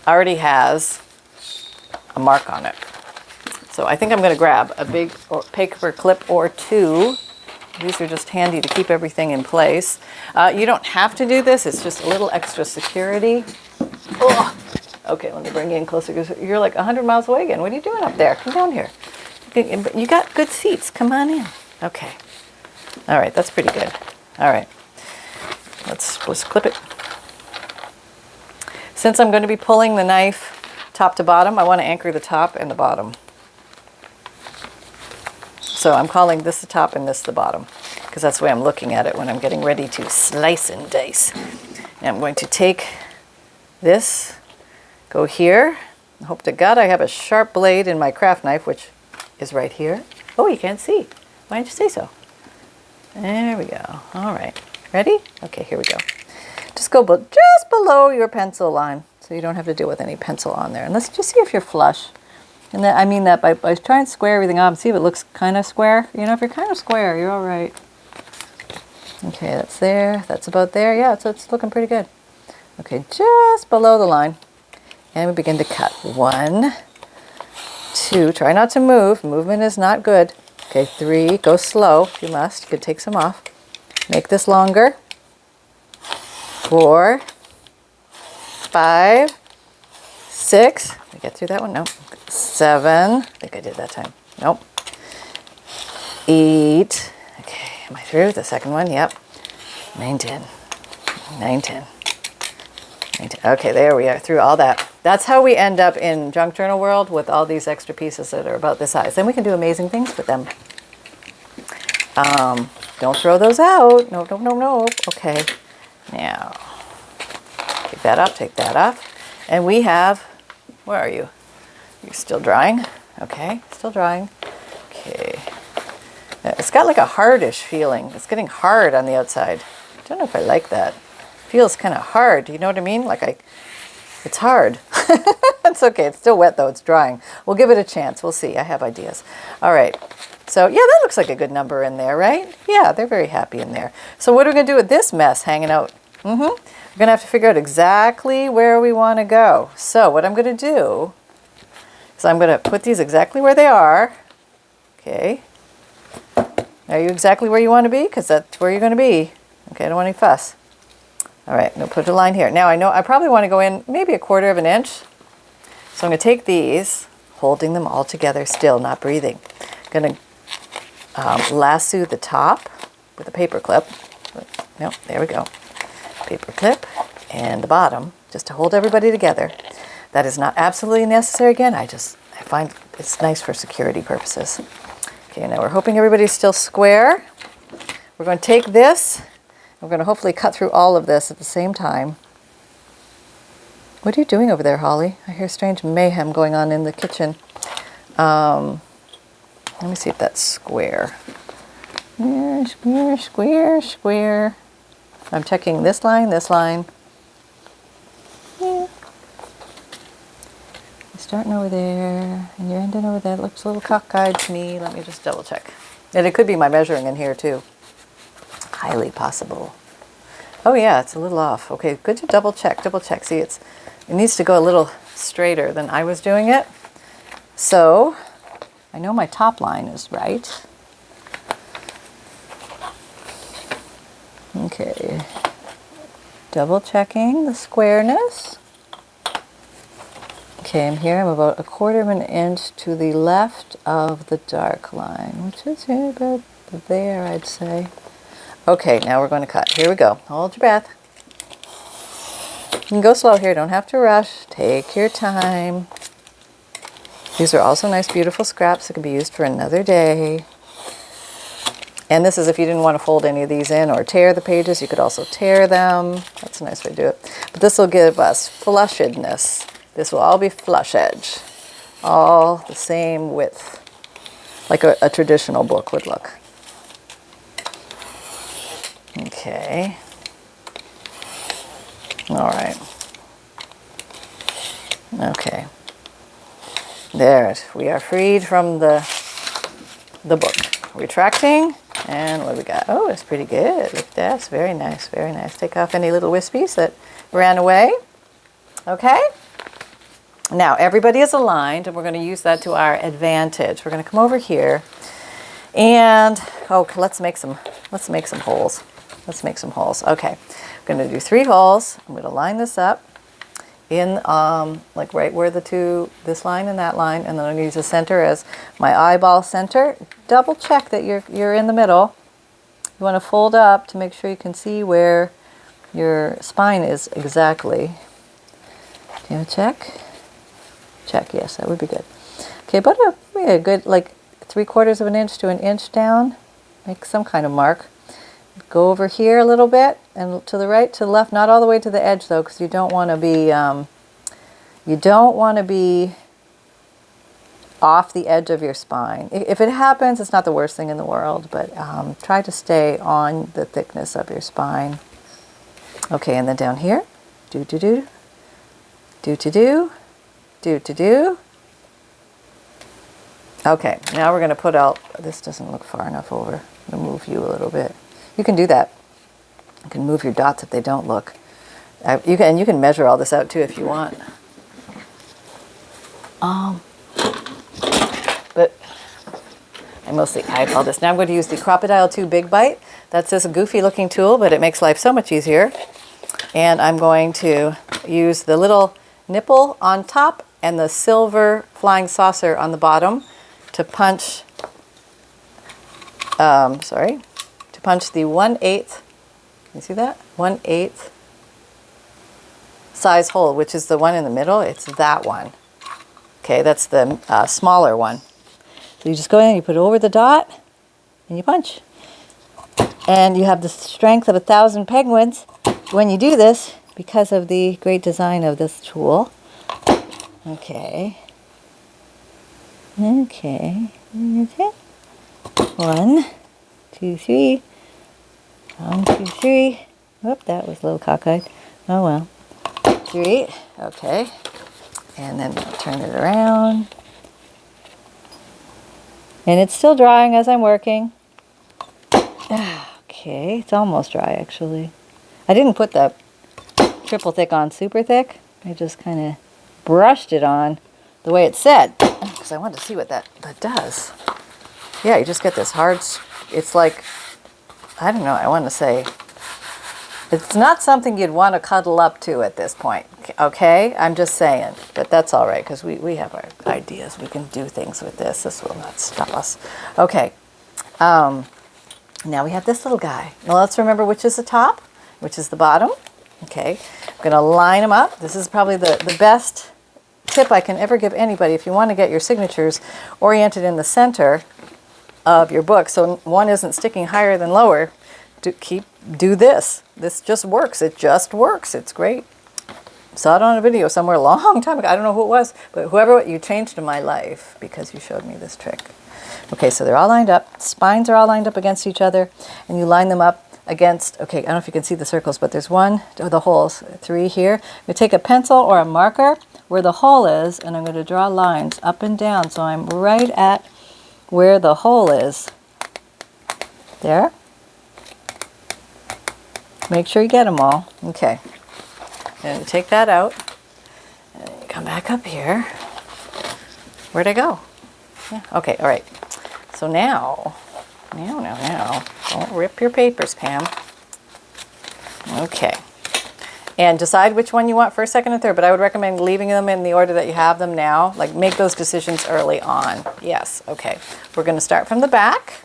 already has a mark on it. So I think I'm going to grab a big paper clip or 2. These are just handy to keep everything in place. You don't have to do this. It's just a little extra security. Oh. Okay, let me bring you in closer because you're like 100 miles away again. What are you doing up there? Come down here. You got good seats. Come on in. Okay. All right, that's pretty good. All right. Let's clip it. Since I'm going to be pulling the knife top to bottom, I want to anchor the top and the bottom. So I'm calling this the top and this the bottom because that's the way I'm looking at it when I'm getting ready to slice and dice. And I'm going to take this, go here. Hope to God I have a sharp blade in my craft knife, which is right here. Oh, you can't see. Why didn't you say so? There we go. All right. Ready? Okay, here we go. Just go just below your pencil line so you don't have to deal with any pencil on there. And let's just see if you're flush. And then, I mean that by trying to square everything up, see if it looks kind of square. You know, if you're kind of square, you're all right. Okay, that's there. That's about there. Yeah, so it's looking pretty good. Okay, just below the line. And we begin to cut. 1, 2. Try not to move. Movement is not good. Okay, 3. Go slow if you must. You could take some off. Make this longer. 4, 5, 6. Did I get through that one? No. 7. I think I did that time. Nope. 8. Okay, am I through? The second one? Yep. 9, 10. 9, 10. 9, 10. Okay, there we are. Through all that. That's how we end up in junk journal world with all these extra pieces that are about this size. Then we can do amazing things with them. Don't throw those out. No, no, no, no. Okay. Now, take that up, take that off. And we have, where are you? You're still drying? Okay, still drying. Okay. It's got like a hardish feeling. It's getting hard on the outside. I don't know if I like that. It feels kind of hard. You know what I mean? It's hard. It's okay. It's still wet though. It's drying. We'll give it a chance. We'll see. I have ideas. All right. So yeah, that looks like a good number in there, right? Yeah, they're very happy in there. So what are we going to do with this mess hanging out? We're going to have to figure out exactly where we want to go. So what I'm going to do is I'm going to put these exactly where they are. Okay. Are you exactly where you want to be? Because that's where you're going to be. Okay, I don't want any fuss. All right, I'm gonna put a line here. Now I know I probably want to go in maybe 1/4 of an inch. So I'm gonna take these, holding them all together still, not breathing. Gonna lasso the top with a paper clip. No, there we go. Paper clip and the bottom, just to hold everybody together. That is not absolutely necessary again. I find it's nice for security purposes. Okay, now we're hoping everybody's still square. We're going to take this. We're going to hopefully cut through all of this at the same time. What are you doing over there, Holly? I hear strange mayhem going on in the kitchen. Let me see if that's square. Square, square, square, square. I'm checking this line, this line. Yeah. You're starting over there, and you're ending over there. It looks a little cockeyed to me. Let me just double check. And it could be my measuring in here too. Highly possible. Oh yeah, it's a little off. Okay, good to double check, double check. See, it needs to go a little straighter than I was doing it. So, I know my top line is right. Okay, double checking the squareness. Okay, I'm here. I'm about 1/4 of an inch to the left of the dark line, which is here about there, I'd say. Okay, now we're going to cut. Here we go. Hold your breath. You can go slow here. Don't have to rush. Take your time. These are also nice, beautiful scraps that can be used for another day. And this is if you didn't want to fold any of these in or tear the pages, you could also tear them. That's a nice way to do it. But this will give us flushedness. This will all be flush edge. All the same width, like a traditional book would look. Okay. All right. Okay. There, we are freed from the book. Retracting, and what do we got? Oh, it's pretty good. Look at that. It's very nice, very nice. Take off any little wispies that ran away. Okay. Now everybody is aligned, and we're going to use that to our advantage. We're going to come over here, and let's make some holes. Let's make some holes. Okay, I'm going to do 3 holes. I'm going to line this up in like right where this line and that line, and then I'm going to use the center as my eyeball center. Double check that you're in the middle. You want to fold up to make sure you can see where your spine is exactly. Do you want to check? Check, yes, that would be good. Okay, but a good like 3/4 of an inch to an inch down. Make some kind of mark. Go over here a little bit, and to the right, to the left, not all the way to the edge though, because you don't want to be off the edge of your spine. If it happens, it's not the worst thing in the world, but try to stay on the thickness of your spine. Okay, and then down here, do-do-do, do-to-do, do-to-do. Okay, now we're going to put out, this doesn't look far enough over. I'm going to move you a little bit. You can do that. You can move your dots if they don't look. You can measure all this out too if you want. But I mostly eyeball this. Now I'm going to use the Crocodile 2 Big Bite. That's this goofy looking tool, but it makes life so much easier. And I'm going to use the little nipple on top and the silver flying saucer on the bottom to punch, to punch the 1/8, can you see that? 1/8 size hole, which is the one in the middle. It's that one. Okay, that's the smaller one. So you just go in and you put it over the dot and you punch. And you have the strength of 1,000 penguins when you do this because of the great design of this tool. Okay. Okay. 1, 2, 3. 1, 2, 3. Whoop, that was a little cockeyed. Oh well. 3. Okay. And then turn it around. And it's still drying as I'm working. Okay, it's almost dry actually. I didn't put the triple thick on super thick. I just kind of brushed it on the way it said because I wanted to see what that does. Yeah, you just get this hard, it's like, I don't know, I want to say It's not something you'd want to cuddle up to at this point, okay? I'm just saying, but that's all right because we have our ideas. We can do things with this. This will not stop us. Okay, now we have this little guy. Now let's remember which is the top, which is the bottom. Okay, I'm going to line them up. This is probably the best tip I can ever give anybody if you want to get your signatures oriented in the center of your book so one isn't sticking higher than lower. Do this. This just works. It just works. It's great. Saw it on a video somewhere a long time ago. I don't know who it was, but whoever, you changed my life because you showed me this trick. Okay, so they're all lined up. Spines are all lined up against each other, and you line them up against, okay, I don't know if you can see the circles, but there's one, or the holes, 3 here. You take a pencil or a marker where the hole is, and I'm going to draw lines up and down, so I'm right at where the hole is. There. Make sure you get them all. Okay. And take that out. And come back up here. Where'd I go? Yeah. Okay, all right. So now, don't rip your papers, Pam. Okay. And decide which one you want first, second, and third, but I would recommend leaving them in the order that you have them now. Like, make those decisions early on. Yes, okay. We're going to start from the back.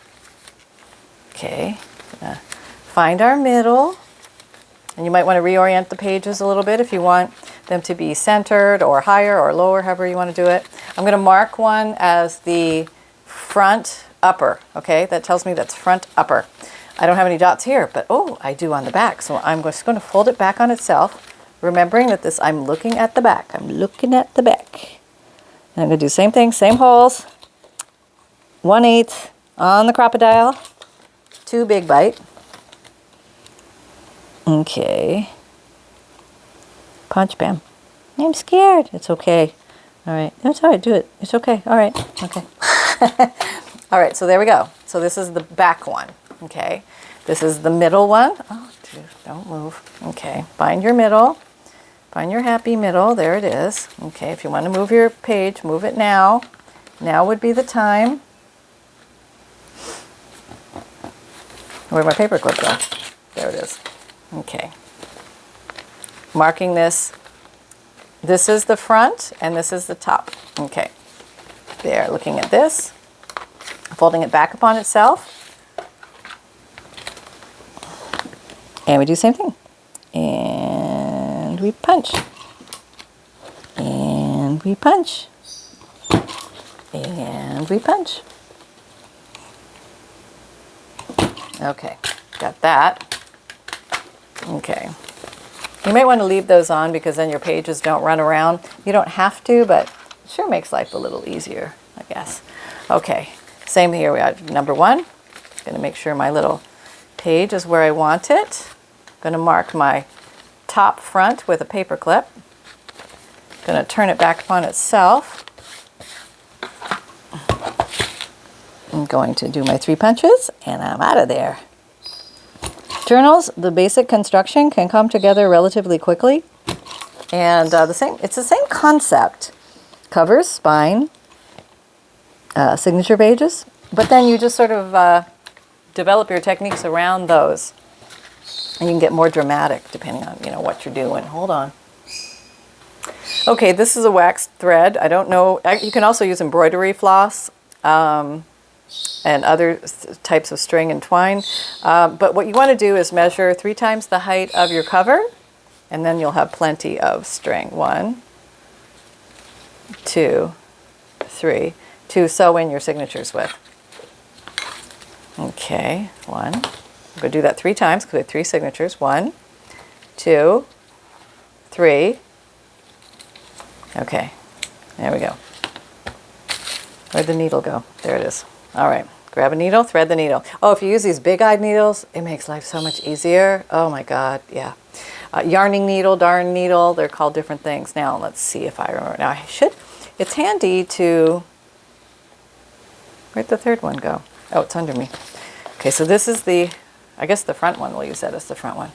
Okay. Find our middle. And you might want to reorient the pages a little bit if you want them to be centered or higher or lower, however you want to do it. I'm going to mark one as the front upper, okay? That tells me that's front upper. I don't have any dots here, but oh, I do on the back. So I'm just going to fold it back on itself, remembering that this, I'm looking at the back. I'm looking at the back. And I'm going to do the same thing, same holes. 1/8 on the crocodile, 2 big bite. Okay. Punch, Pam. I'm scared. It's okay. All right. That's all right. Do it. It's okay. All right. Okay. All right. So there we go. So this is the back one. Okay. This is the middle one. Oh, dude, don't move. Okay. Find your middle. Find your happy middle. There it is. Okay. If you want to move your page, move it now. Now would be the time. Where'd my paper clip go? There it is. Okay. Marking this. This is the front and this is the top. Okay. There, looking at this. Folding it back upon itself. And we do the same thing. And we punch. And we punch. And we punch. Okay, got that. Okay. You may want to leave those on because then your pages don't run around. You don't have to, but it sure makes life a little easier, I guess. Okay, same here. We got number 1. Going to make sure my little page is where I want it. Going to mark my top front with a paper clip. Going to turn it back upon itself. I'm going to do my 3 punches and I'm out of there. Journals, the basic construction can come together relatively quickly, and it's the same concept. Covers, spine, signature pages, but then you just sort of develop your techniques around those, and you can get more dramatic depending on what you're doing. Hold on. Okay, this is a waxed thread. I don't know. You can also use embroidery floss. And other types of string and twine. But what you want to do is measure 3 times the height of your cover, and then you'll have plenty of string. 1, 2, 3, to sew in your signatures with. Okay, 1. I'm going to do that 3 times because we have 3 signatures. 1, 2, 3. Okay, there we go. Where'd the needle go? There it is. All right, grab a needle, thread the needle. Oh, if you use these big-eyed needles, it makes life so much easier. Oh my God, yeah. Yarning needle, darn needle, they're called different things. Now, let's see if I remember. Now, it's handy to, where'd the third one go? Oh, it's under me. Okay, so this is I guess the front one, we'll use that as the front one.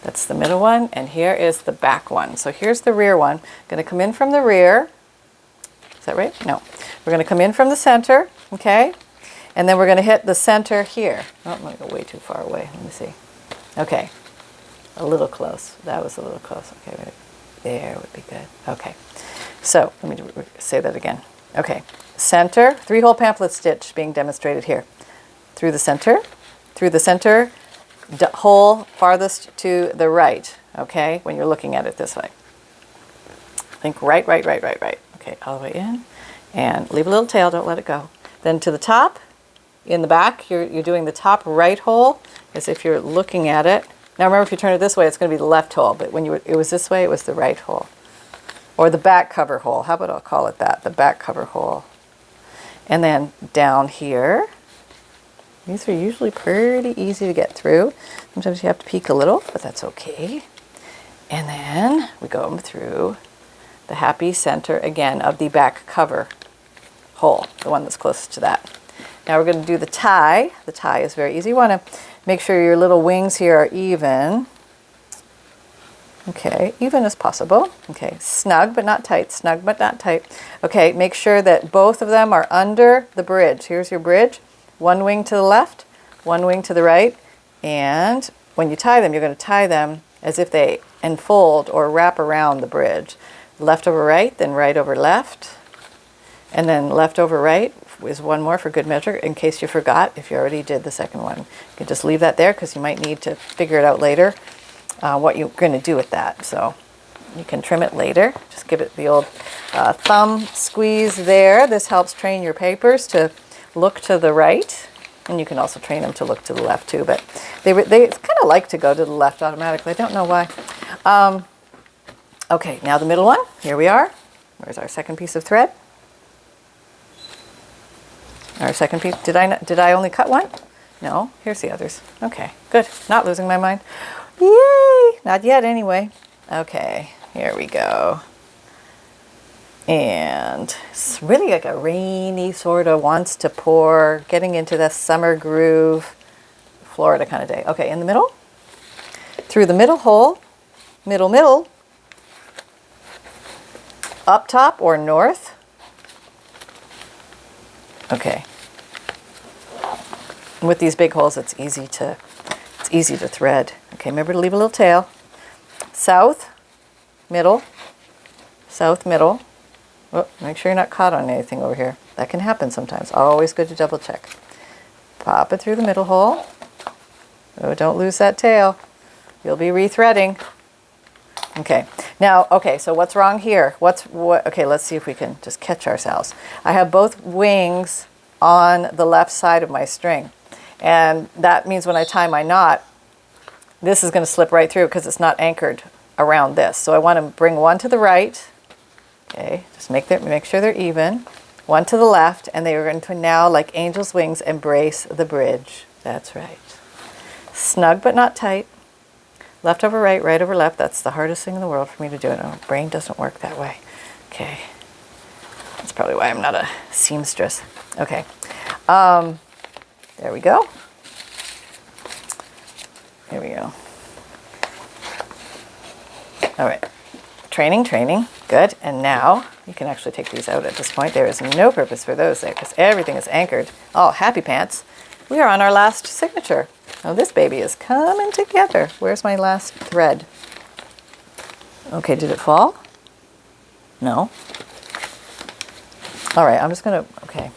That's the middle one, and here is the back one. So here's the rear one. Gonna come in from the rear. Is that right? No. We're gonna come in from the center, okay? And then we're going to hit the center here. Oh, I'm going to go way too far away. Let me see. Okay. A little close. That was a little close. Okay, wait. There would be good. Okay. So let me say that again. Okay. Center, 3-hole pamphlet stitch being demonstrated here. Through the center, hole farthest to the right. Okay, when you're looking at it this way. Think right. Okay, all the way in. And leave a little tail, don't let it go. Then to the top, in the back, you're doing the top right hole as if you're looking at it. Now remember, if you turn it this way, it's going to be the left hole, but when it was this way, it was the right hole. Or the back cover hole. How about I'll call it that, the back cover hole. And then down here, these are usually pretty easy to get through. Sometimes you have to peek a little, but that's okay. And then we go through the happy center again of the back cover hole, the one that's closest to that. Now we're going to do the tie. The tie is very easy. You want to make sure your little wings here are even. Okay, even as possible. Okay, snug but not tight, snug but not tight. Okay, make sure that both of them are under the bridge. Here's your bridge. One wing to the left, one wing to the right. And when you tie them, you're going to tie them as if they enfold or wrap around the bridge. Left over right, then right over left. And then left over right is one more for good measure in case you forgot if you already did the second one. You can just leave that there because you might need to figure it out later. What you're going to do with that. So you can trim it later. Just give it the old thumb squeeze there. This helps train your papers to look to the right. And you can also train them to look to the left too. But they kind of like to go to the left automatically. I don't know why. Okay, now the middle one. Here we are. Where's our second piece of thread? Our second piece. Did I only cut one? No. Here's the others. Okay, good. Not losing my mind. Yay! Not yet, anyway. Okay, here we go. And it's really like a rainy sort of wants to pour, getting into the summer groove, Florida kind of day. Okay, in the middle, through the middle hole, middle, up top or north. Okay. With these big holes, it's easy to thread. Okay, remember to leave a little tail. South, middle, south, middle. Oh, make sure you're not caught on anything over here. That can happen sometimes. Always good to double check. Pop it through the middle hole. Oh, don't lose that tail. You'll be rethreading. Okay, now, okay, so what's wrong here? Okay, let's see if we can just catch ourselves. I have both wings on the left side of my string. And that means when I tie my knot, this is going to slip right through because it's not anchored around this. So I want to bring one to the right. Okay, just make sure they're even. One to the left, and they are going to now, like angel's wings, embrace the bridge. That's right. Snug but not tight. Left over right, right over left. That's the hardest thing in the world for me to do. My brain doesn't work that way. Okay. That's probably why I'm not a seamstress. Okay. There we go. Here we go. All right. Training. Good. And now you can actually take these out at this point. There is no purpose for those there because everything is anchored. Oh, happy pants. We are on our last signature. Oh, this baby is coming together. Where's my last thread? Okay, did it fall? No. All right, I'm just going to, okay,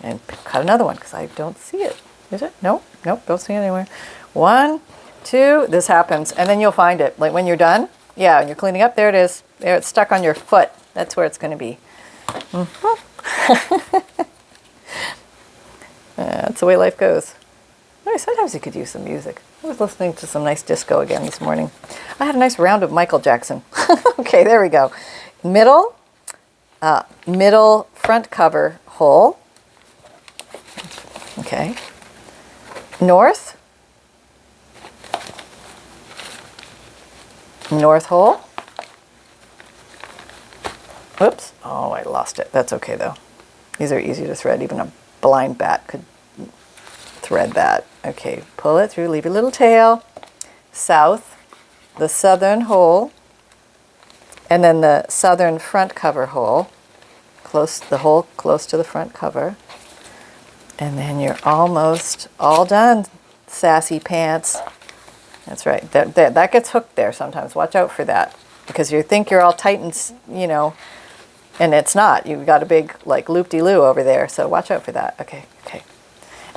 and cut another one because I don't see it. Is it? Nope, don't see it anywhere. 1, 2, this happens, and then you'll find it. Like when you're done, yeah, and you're cleaning up, there it is. There, it's stuck on your foot. That's where it's going to be. That's the way life goes. Sometimes you could use some music. I was listening to some nice disco again this morning. I had a nice round of Michael Jackson. Okay, there we go. Middle front cover hole. Okay. North hole. Whoops. Oh, I lost it. That's okay, though. These are easy to thread. Even a blind bat could thread that. Okay, pull it through, leave a little tail. South, the southern hole, and then the southern front cover hole. The hole close to the front cover. And then you're almost all done, sassy pants. That's right. That gets hooked there sometimes. Watch out for that, because you think you're all tight and, you know, and it's not. You've got a big like loop-de-loo over there. So watch out for that. Okay, okay.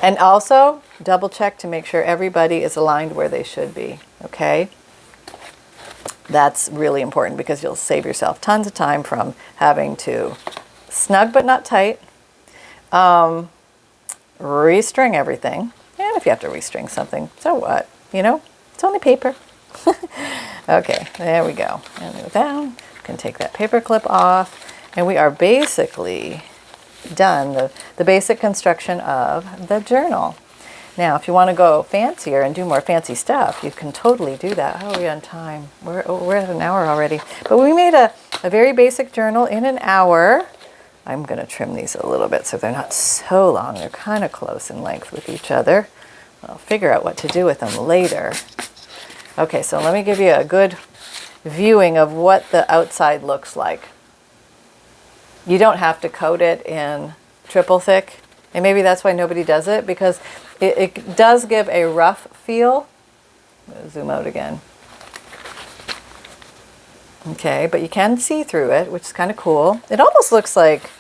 And also double check to make sure everybody is aligned where they should be. Okay. That's really important, because you'll save yourself tons of time from having to snug but not tight, restring everything. And if you have to restring something, so what? You know, it's only paper. Okay, there we go. And move down. You can take that paper clip off. And we are basically done the basic construction of the journal. Now, if you want to go fancier and do more fancy stuff, you can totally do that. How are we on time? We're at an hour already. But we made a very basic journal in an hour. I'm going to trim these a little bit so they're not so long. They're kind of close in length with each other. I'll figure out what to do with them later. Okay, so let me give you a good viewing of what the outside looks like. You don't have to coat it in triple thick. And maybe that's why nobody does it, because it does give a rough feel. I'm going to zoom out again. Okay, but you can see through it, which is kind of cool. It almost looks like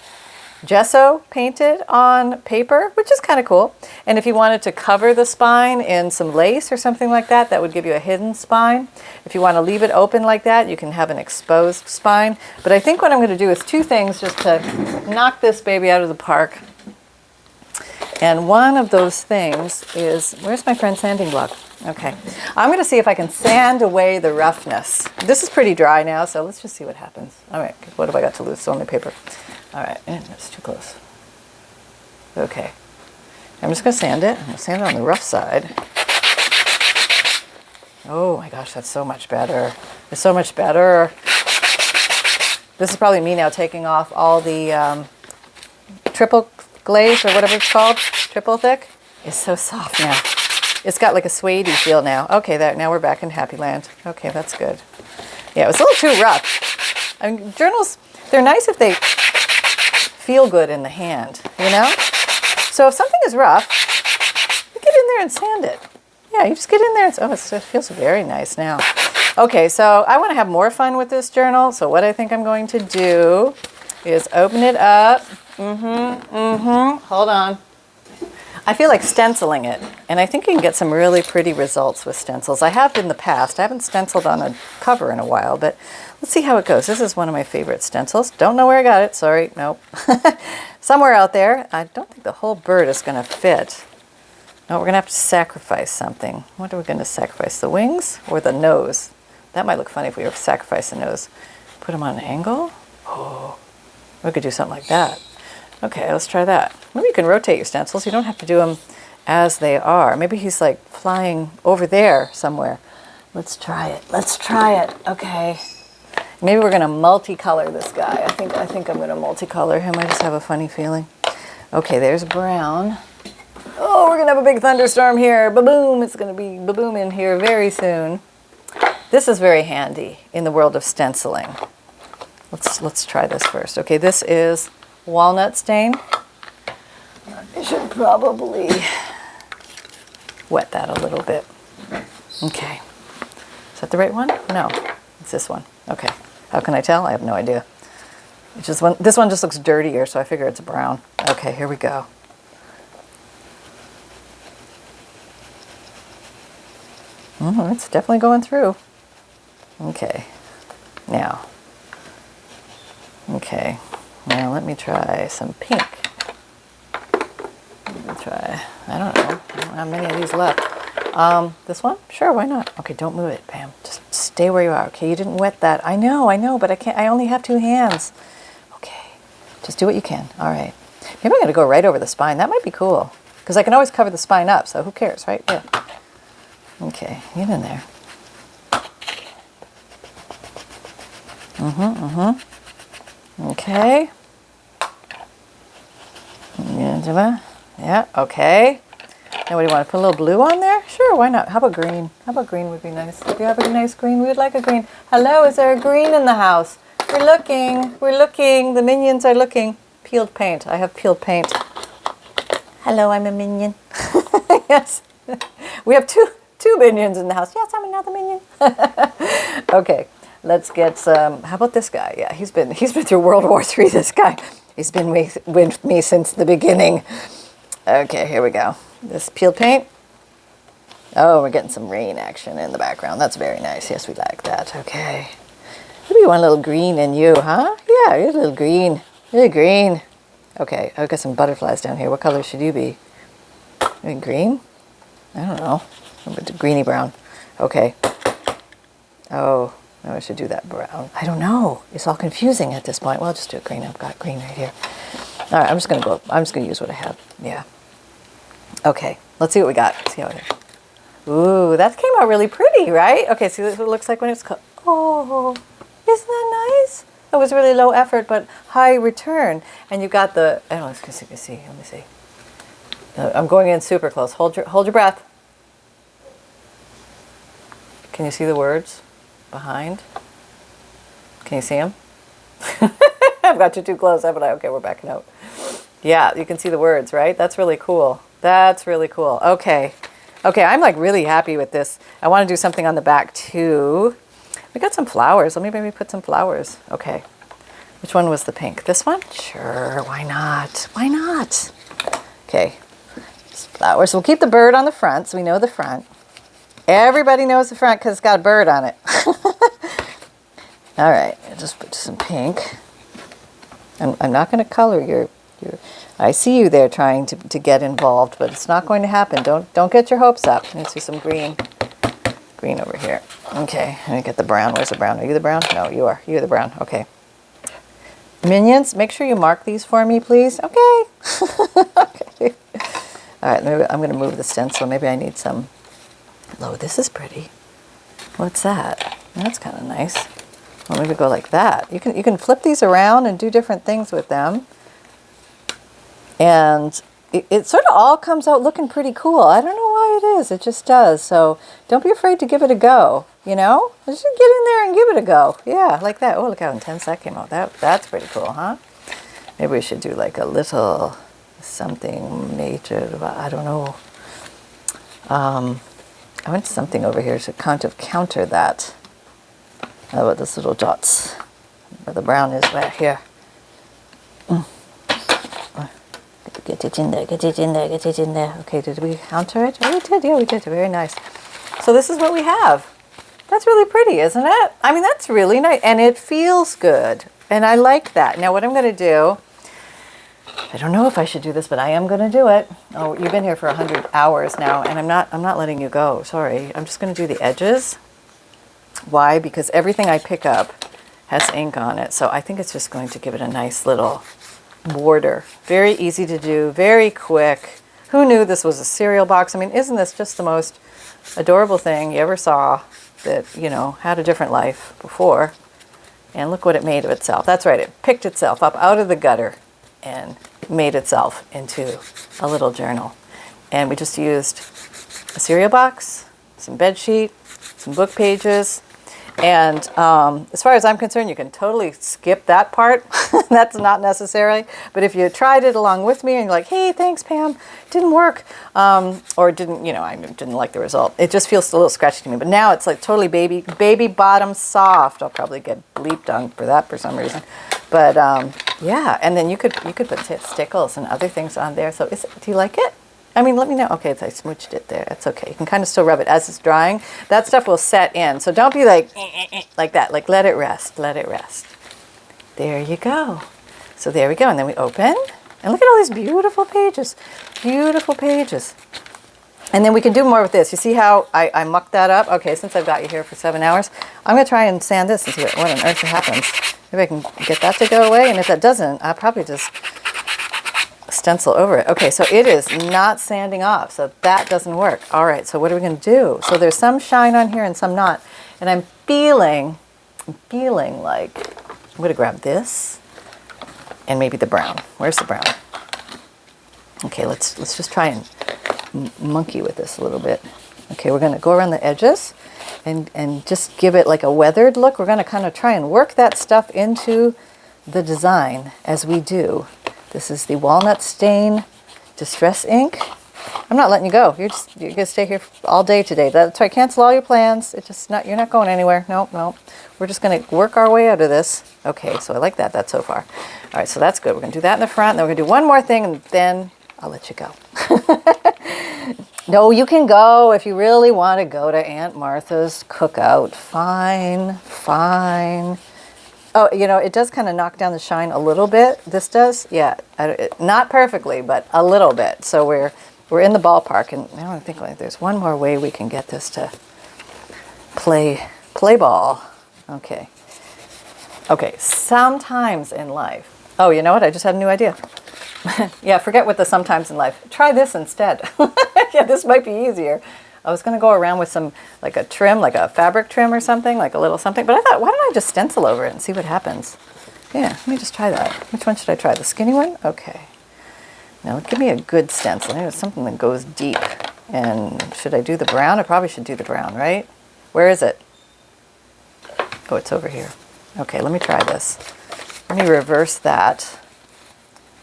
gesso painted on paper, which is kind of cool. And if you wanted to cover the spine in some lace or something like that, that would give you a hidden spine. If you want to leave it open like that, you can have an exposed spine. But I think what I'm going to do is two things just to knock this baby out of the park. And one of those things is, where's my friend sanding block? Okay, I'm going to see if I can sand away the roughness. This is pretty dry now, so let's just see what happens. All right, what have I got to lose? It's only paper. All right, and that's too close. Okay, I'm just going to sand it. I'm going to sand it on the rough side. Oh my gosh, that's so much better. It's so much better. This is probably me now taking off all the triple glaze or whatever it's called, triple thick. It's so soft now. It's got like a suede feel now. Okay, now we're back in happy land. Okay, that's good. Yeah, it was a little too rough. I mean, journals, they're nice if they feel good in the hand, you know? So if something is rough, you get in there and sand it. Yeah, you just get in there and, it feels very nice now. Okay, so I want to have more fun with this journal. So what I think I'm going to do is open it up. Hold on. I feel like stenciling it, and I think you can get some really pretty results with stencils. I have in the past. I haven't stenciled on a cover in a while, but let's see how it goes. This is one of my favorite stencils. Don't know where I got it. Sorry, nope. Somewhere out there. I don't think the whole bird is going to fit. No, we're going to have to sacrifice something. What are we going to sacrifice? The wings or the nose? That might look funny if we were to sacrifice the nose. Put them on an angle? Oh, we could do something like that. Okay, let's try that. Maybe you can rotate your stencils. You don't have to do them as they are. Maybe he's like flying over there somewhere. Let's try it. Let's try it. Okay. Maybe we're going to multicolor this guy. I think I'm going to multicolor him. I just have a funny feeling. Okay, there's brown. Oh, we're going to have a big thunderstorm here. Ba-boom. It's going to be ba-boom in here very soon. This is very handy in the world of stenciling. Let's try this first. Okay, this is walnut stain. I should probably wet that a little bit. Okay. Is that the right one? No, it's this one. Okay. How can I tell? I have no idea. It's just this one just looks dirtier, so I figure it's brown. Okay, here we go. It's definitely going through. Okay. Now. Okay. Now let me try some pink. Let me try, I don't know. I don't have many of these left. This one? Sure, why not? Okay, don't move it, Pam. Just stay where you are. Okay, you didn't wet that. I know, but I can't. I only have 2 hands. Okay, just do what you can. All right. Maybe I'm going to go right over the spine. That might be cool. Because I can always cover the spine up, so who cares, right? Yeah. Okay, get in there. Okay. Yeah, okay. And what do you want to put a little blue on there? Sure, why not? How about green? How about green would be nice? If you have a nice green, we would like a green. Hello, is there a green in the house? We're looking. The minions are looking. Peeled paint. I have peeled paint. Hello, I'm a minion. Yes. We have two 2 minions in the house. Yes, I'm another minion. Okay, let's get some. How about this guy? Yeah, he's been through World War III. This guy, he's been with me since the beginning. Okay, here we go. This peeled paint. Oh, we're getting some rain action in the background. That's very nice. Yes, we like that. Okay. Maybe you want a little green in you, huh? Yeah, you're a little green. You're green. Okay, I've got some butterflies down here. What color should you be? Maybe green? I don't know. Greeny brown. Okay. Oh, no, I should do that brown. I don't know. It's all confusing at this point. Well, I'll just do it green. I've got green right here. All right, I'm just going to use what I have. Yeah. Okay, let's see what we got. See how it is. Ooh, that came out really pretty, right? Okay, see what it looks like when it's cut. Oh, isn't that nice? It was really low effort, but high return. And you got the, I don't know, let's see. Let me see. I'm going in super close. Hold your breath. Can you see the words behind? Can you see them? I've got you too close, haven't I? Okay, we're backing out. Yeah, you can see the words, right? That's really cool. That's really cool. Okay. Okay, I'm like really happy with this. I want to do something on the back too. We got some flowers. Let me maybe put some flowers. Okay. Which one was the pink? This one? Sure, why not? Why not? Okay. Flowers. We'll keep the bird on the front, so we know the front. Everybody knows the front because it's got a bird on it. All right, I'll just put some pink. I'm not going to color your. I see you there trying to get involved, but it's not going to happen. Don't get your hopes up. Let's do some green. Green over here. Okay, let me get the brown. Where's the brown? Are you the brown? No, you are. You're the brown. Okay. Minions, make sure you mark these for me, please. Okay. Okay. All right, maybe I'm going to move the stencil. Maybe I need some. Oh, this is pretty. What's that? That's kind of nice. Well, maybe go like that. You can flip these around and do different things with them. And it sort of all comes out looking pretty cool. I don't know why it is. It just does. So don't be afraid to give it a go, you know? Just get in there and give it a go. Yeah, like that. Oh, look how intense that came out. That's pretty cool, huh? Maybe we should do like a little something major. I don't know. I want something over here to counter that. How about those little dots? Where the brown is right here. Get it in there, get it in there, get it in there. Okay, did we counter it? Oh, we did, yeah, we did. Very nice. So this is what we have. That's really pretty, isn't it? I mean, that's really nice. And it feels good. And I like that. Now, what I'm going to do, I don't know if I should do this, but I am going to do it. Oh, you've been here for 100 hours now, and I'm not letting you go. Sorry. I'm just going to do the edges. Why? Because everything I pick up has ink on it. So I think it's just going to give it a nice little border. Very easy to do, very quick. Who knew this was a cereal box? I mean, isn't this just the most adorable thing you ever saw that, you know, had a different life before? And look what it made of itself. That's right, it picked itself up out of the gutter and made itself into a little journal. And we just used a cereal box, some bed sheet, some book pages, and as far as I'm concerned, you can totally skip that part. That's not necessary. But if you tried it along with me and you're like, hey, thanks, Pam, didn't work, or didn't, you know, I didn't like the result. It just feels a little scratchy to me. But now it's like totally baby bottom soft. I'll probably get bleeped on for that for some reason. But yeah, and then you could put stickles and other things on there. So do you like it? I mean, let me know. Okay, I smooched it there. That's okay. You can kind of still rub it as it's drying. That stuff will set in. So don't be like that. Like, let it rest. Let it rest. There you go. So there we go. And then we open. And look at all these beautiful pages. Beautiful pages. And then we can do more with this. You see how I mucked that up? Okay, since I've got you here for 7 hours, I'm going to try and sand this and see what on earth happens. Maybe I can get that to go away. And if that doesn't, I'll probably just stencil over it. Okay, so it is not sanding off, so that doesn't work. All right, so what are we going to do? So there's some shine on here and some not, and I'm feeling like I'm going to grab this and maybe the brown. Where's the brown? Okay, let's just try and monkey with this a little bit. Okay, we're going to go around the edges and just give it like a weathered look. We're going to kind of try and work that stuff into the design as we do. This is the Walnut Stain Distress ink. I'm not letting you go. You're gonna stay here all day today. That's why I cancel all your plans. It's just not, you're not going anywhere. Nope, nope. We're just gonna work our way out of this. Okay, so I like that. That's so far. All right, so that's good. We're gonna do that in the front, and then we're gonna do one more thing, and then I'll let you go. No, you can go if you really want to go to Aunt Martha's cookout. Fine, fine. Oh, you know, it does kind of knock down the shine a little bit. This does, yeah, not perfectly, but a little bit. So we're in the ballpark, and now I think like there's one more way we can get this to play ball. Okay. Okay, sometimes in life. Oh, you know what? I just had a new idea. Yeah, forget what the sometimes in life. Try this instead. Yeah, this might be easier. I was going to go around with some, like a trim, like a fabric trim or something, like a little something. But I thought, why don't I just stencil over it and see what happens? Yeah, let me just try that. Which one should I try? The skinny one? Okay. Now, give me a good stencil. Maybe it's something that goes deep. And should I do the brown? I probably should do the brown, right? Where is it? Oh, it's over here. Okay, let me try this. Let me reverse that.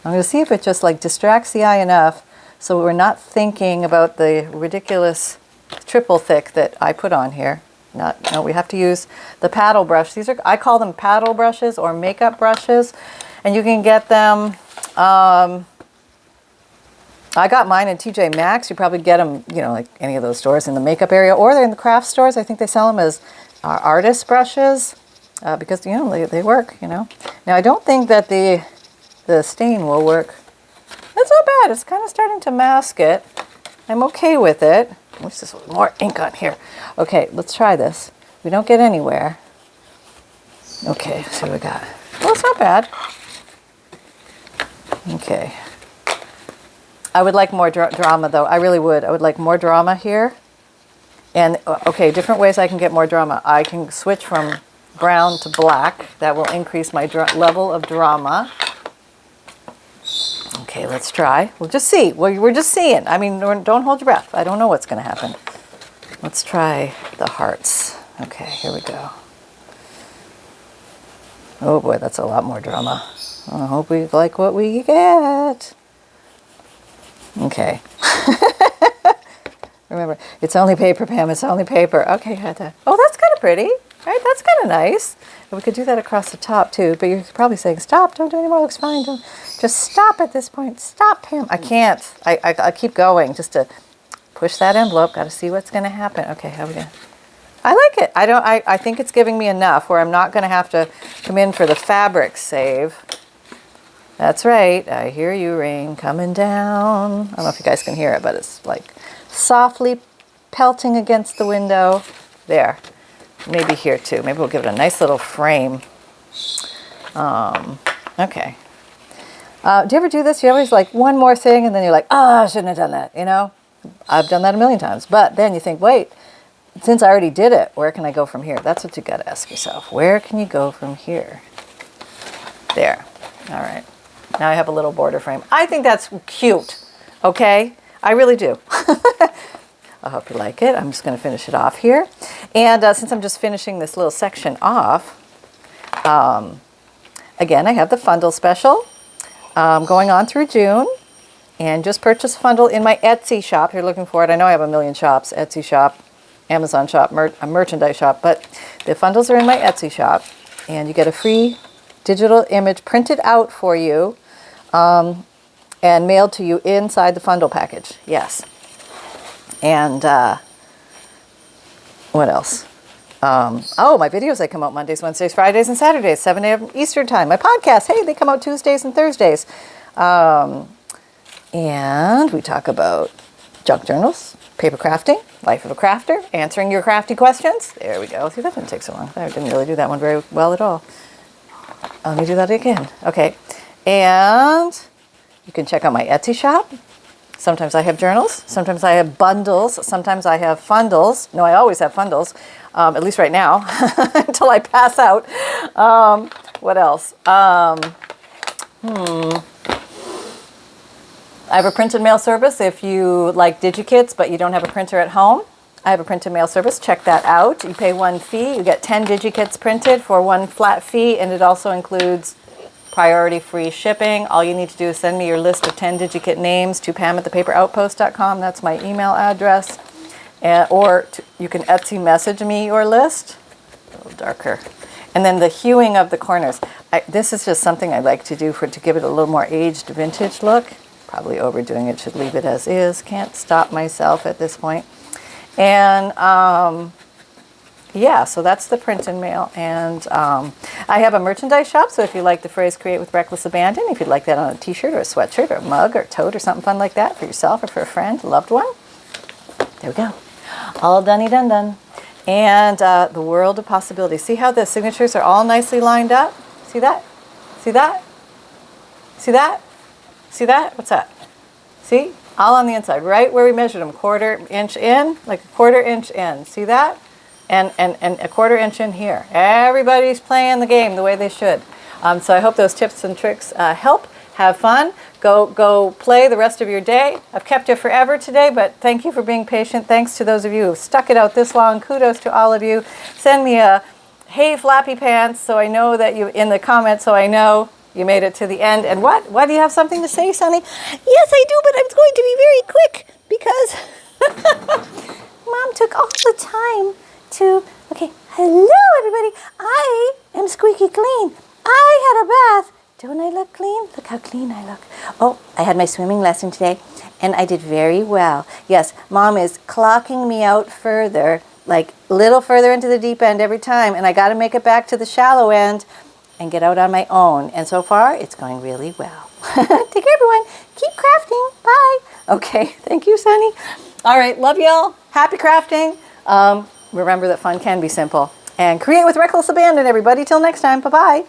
I'm going to see if it just like distracts the eye enough so we're not thinking about the ridiculous triple thick that I put on here. No, we have to use the paddle brush. These are, I call them paddle brushes or makeup brushes, and you can get them. I got mine in TJ Maxx. You probably get them, you know, like any of those stores in the makeup area, or they're in the craft stores. I think they sell them as artist brushes because, you know, they work, you know. Now, I don't think that the stain will work. It's not bad. It's kind of starting to mask it. I'm okay with it. What's this? More ink on here. Okay, let's try this. We don't get anywhere. Okay, let's see what we got. Well, it's not bad. Okay. I would like more drama, though. I really would. I would like more drama here. And, okay, different ways I can get more drama. I can switch from brown to black. That will increase my level of drama. Okay, let's try. We'll just see. We're just seeing. I mean, don't hold your breath. I don't know what's going to happen. Let's try the hearts. Okay, here we go. Oh boy, that's a lot more drama. I hope we like what we get. Okay. Remember, it's only paper, Pam. It's only paper. Okay, oh, that's kind of pretty. Right, that's kind of nice. And we could do that across the top too, but you're probably saying, stop, don't do any more, looks fine. Don't, just stop at this point. Stop, Pam. I can't. I keep going just to push that envelope. Got to see what's going to happen. Okay, how are we going to? I like it. I think it's giving me enough where I'm not going to have to come in for the fabric save. That's right. I hear you, rain coming down. I don't know if you guys can hear it, but it's like softly pelting against the window. There. Maybe here too. Maybe we'll give it a nice little frame. Okay. Do you ever do this? You always like one more thing and then you're like, oh, I shouldn't have done that. You know, I've done that a million times. But then you think, wait, since I already did it, where can I go from here? That's what you got to ask yourself. Where can you go from here? There. All right. Now I have a little border frame. I think that's cute. Okay. I really do. I hope you like it. I'm just going to finish it off here. And since I'm just finishing this little section off, again, I have the FUNDLE special going on through June. And just purchase FUNDLE in my Etsy shop. If you're looking for it. I know I have a million shops. Etsy shop, Amazon shop, a merchandise shop. But the FUNDLEs are in my Etsy shop. And you get a free digital image printed out for you and mailed to you inside the FUNDLE package. Yes. And what else? Oh, my videos, I come out Mondays, Wednesdays, Fridays, and Saturdays, 7 a.m. Eastern time. My podcasts, hey, they come out Tuesdays and Thursdays. And we talk about junk journals, paper crafting, life of a crafter, answering your crafty questions. There we go. See, that didn't take so long. I didn't really do that one very well at all. Let me do that again. Okay. And you can check out my Etsy shop. Sometimes I have journals. Sometimes I have bundles. Sometimes I have FUNDLEs. No, I always have FUNDLEs, at least right now, until I pass out. What else? I have a print and mail service if you like Digikits, but you don't have a printer at home. I have a print and mail service. Check that out. You pay one fee. You get 10 Digikits printed for one flat fee, and it also includes priority free shipping. All you need to do is send me your list of 10 Digikit names to pam@thepaperoutpost.com. That's my email address. You can Etsy message me your list. A little darker. And then the hewing of the corners. This is just something I like to do to give it a little more aged vintage look. Probably overdoing it, should leave it as is. Can't stop myself at this point. And yeah, so that's the print and mail. And I have a merchandise shop, so if you like the phrase create with reckless abandon, if you'd like that on a t-shirt or a sweatshirt or a mug or a tote or something fun like that for yourself or for a friend, a loved one, there we go. All done. And the world of possibilities. See how the signatures are all nicely lined up? See that? See that? See that? See that? What's that? See? All on the inside, right where we measured them, 1/4 inch in, like a 1/4 inch in. See that? And a 1/4 inch in here. Everybody's playing the game the way they should. So I hope those tips and tricks help. Have fun. Go play the rest of your day. I've kept you forever today, but thank you for being patient. Thanks to those of you who've stuck it out this long. Kudos to all of you. Send me a hey flappy pants so I know that you in the comments so I know you made it to the end. And what do you have something to say, Sonny? Yes, I do, but I'm going to be very quick because Mom took all the time to... Okay, hello everybody. I am squeaky clean. I had a bath. Don't I look clean? Look how clean I look. Oh, I had my swimming lesson today, and I did very well. Yes, Mom is clocking me out further, like a little further into the deep end every time, and I got to make it back to the shallow end and get out on my own. And so far, it's going really well. Take care, everyone. Keep crafting. Bye. Okay, thank you, Sunny. All right, love y'all. Happy crafting. Remember that fun can be simple. And create with reckless abandon, everybody. Till next time. Bye-bye.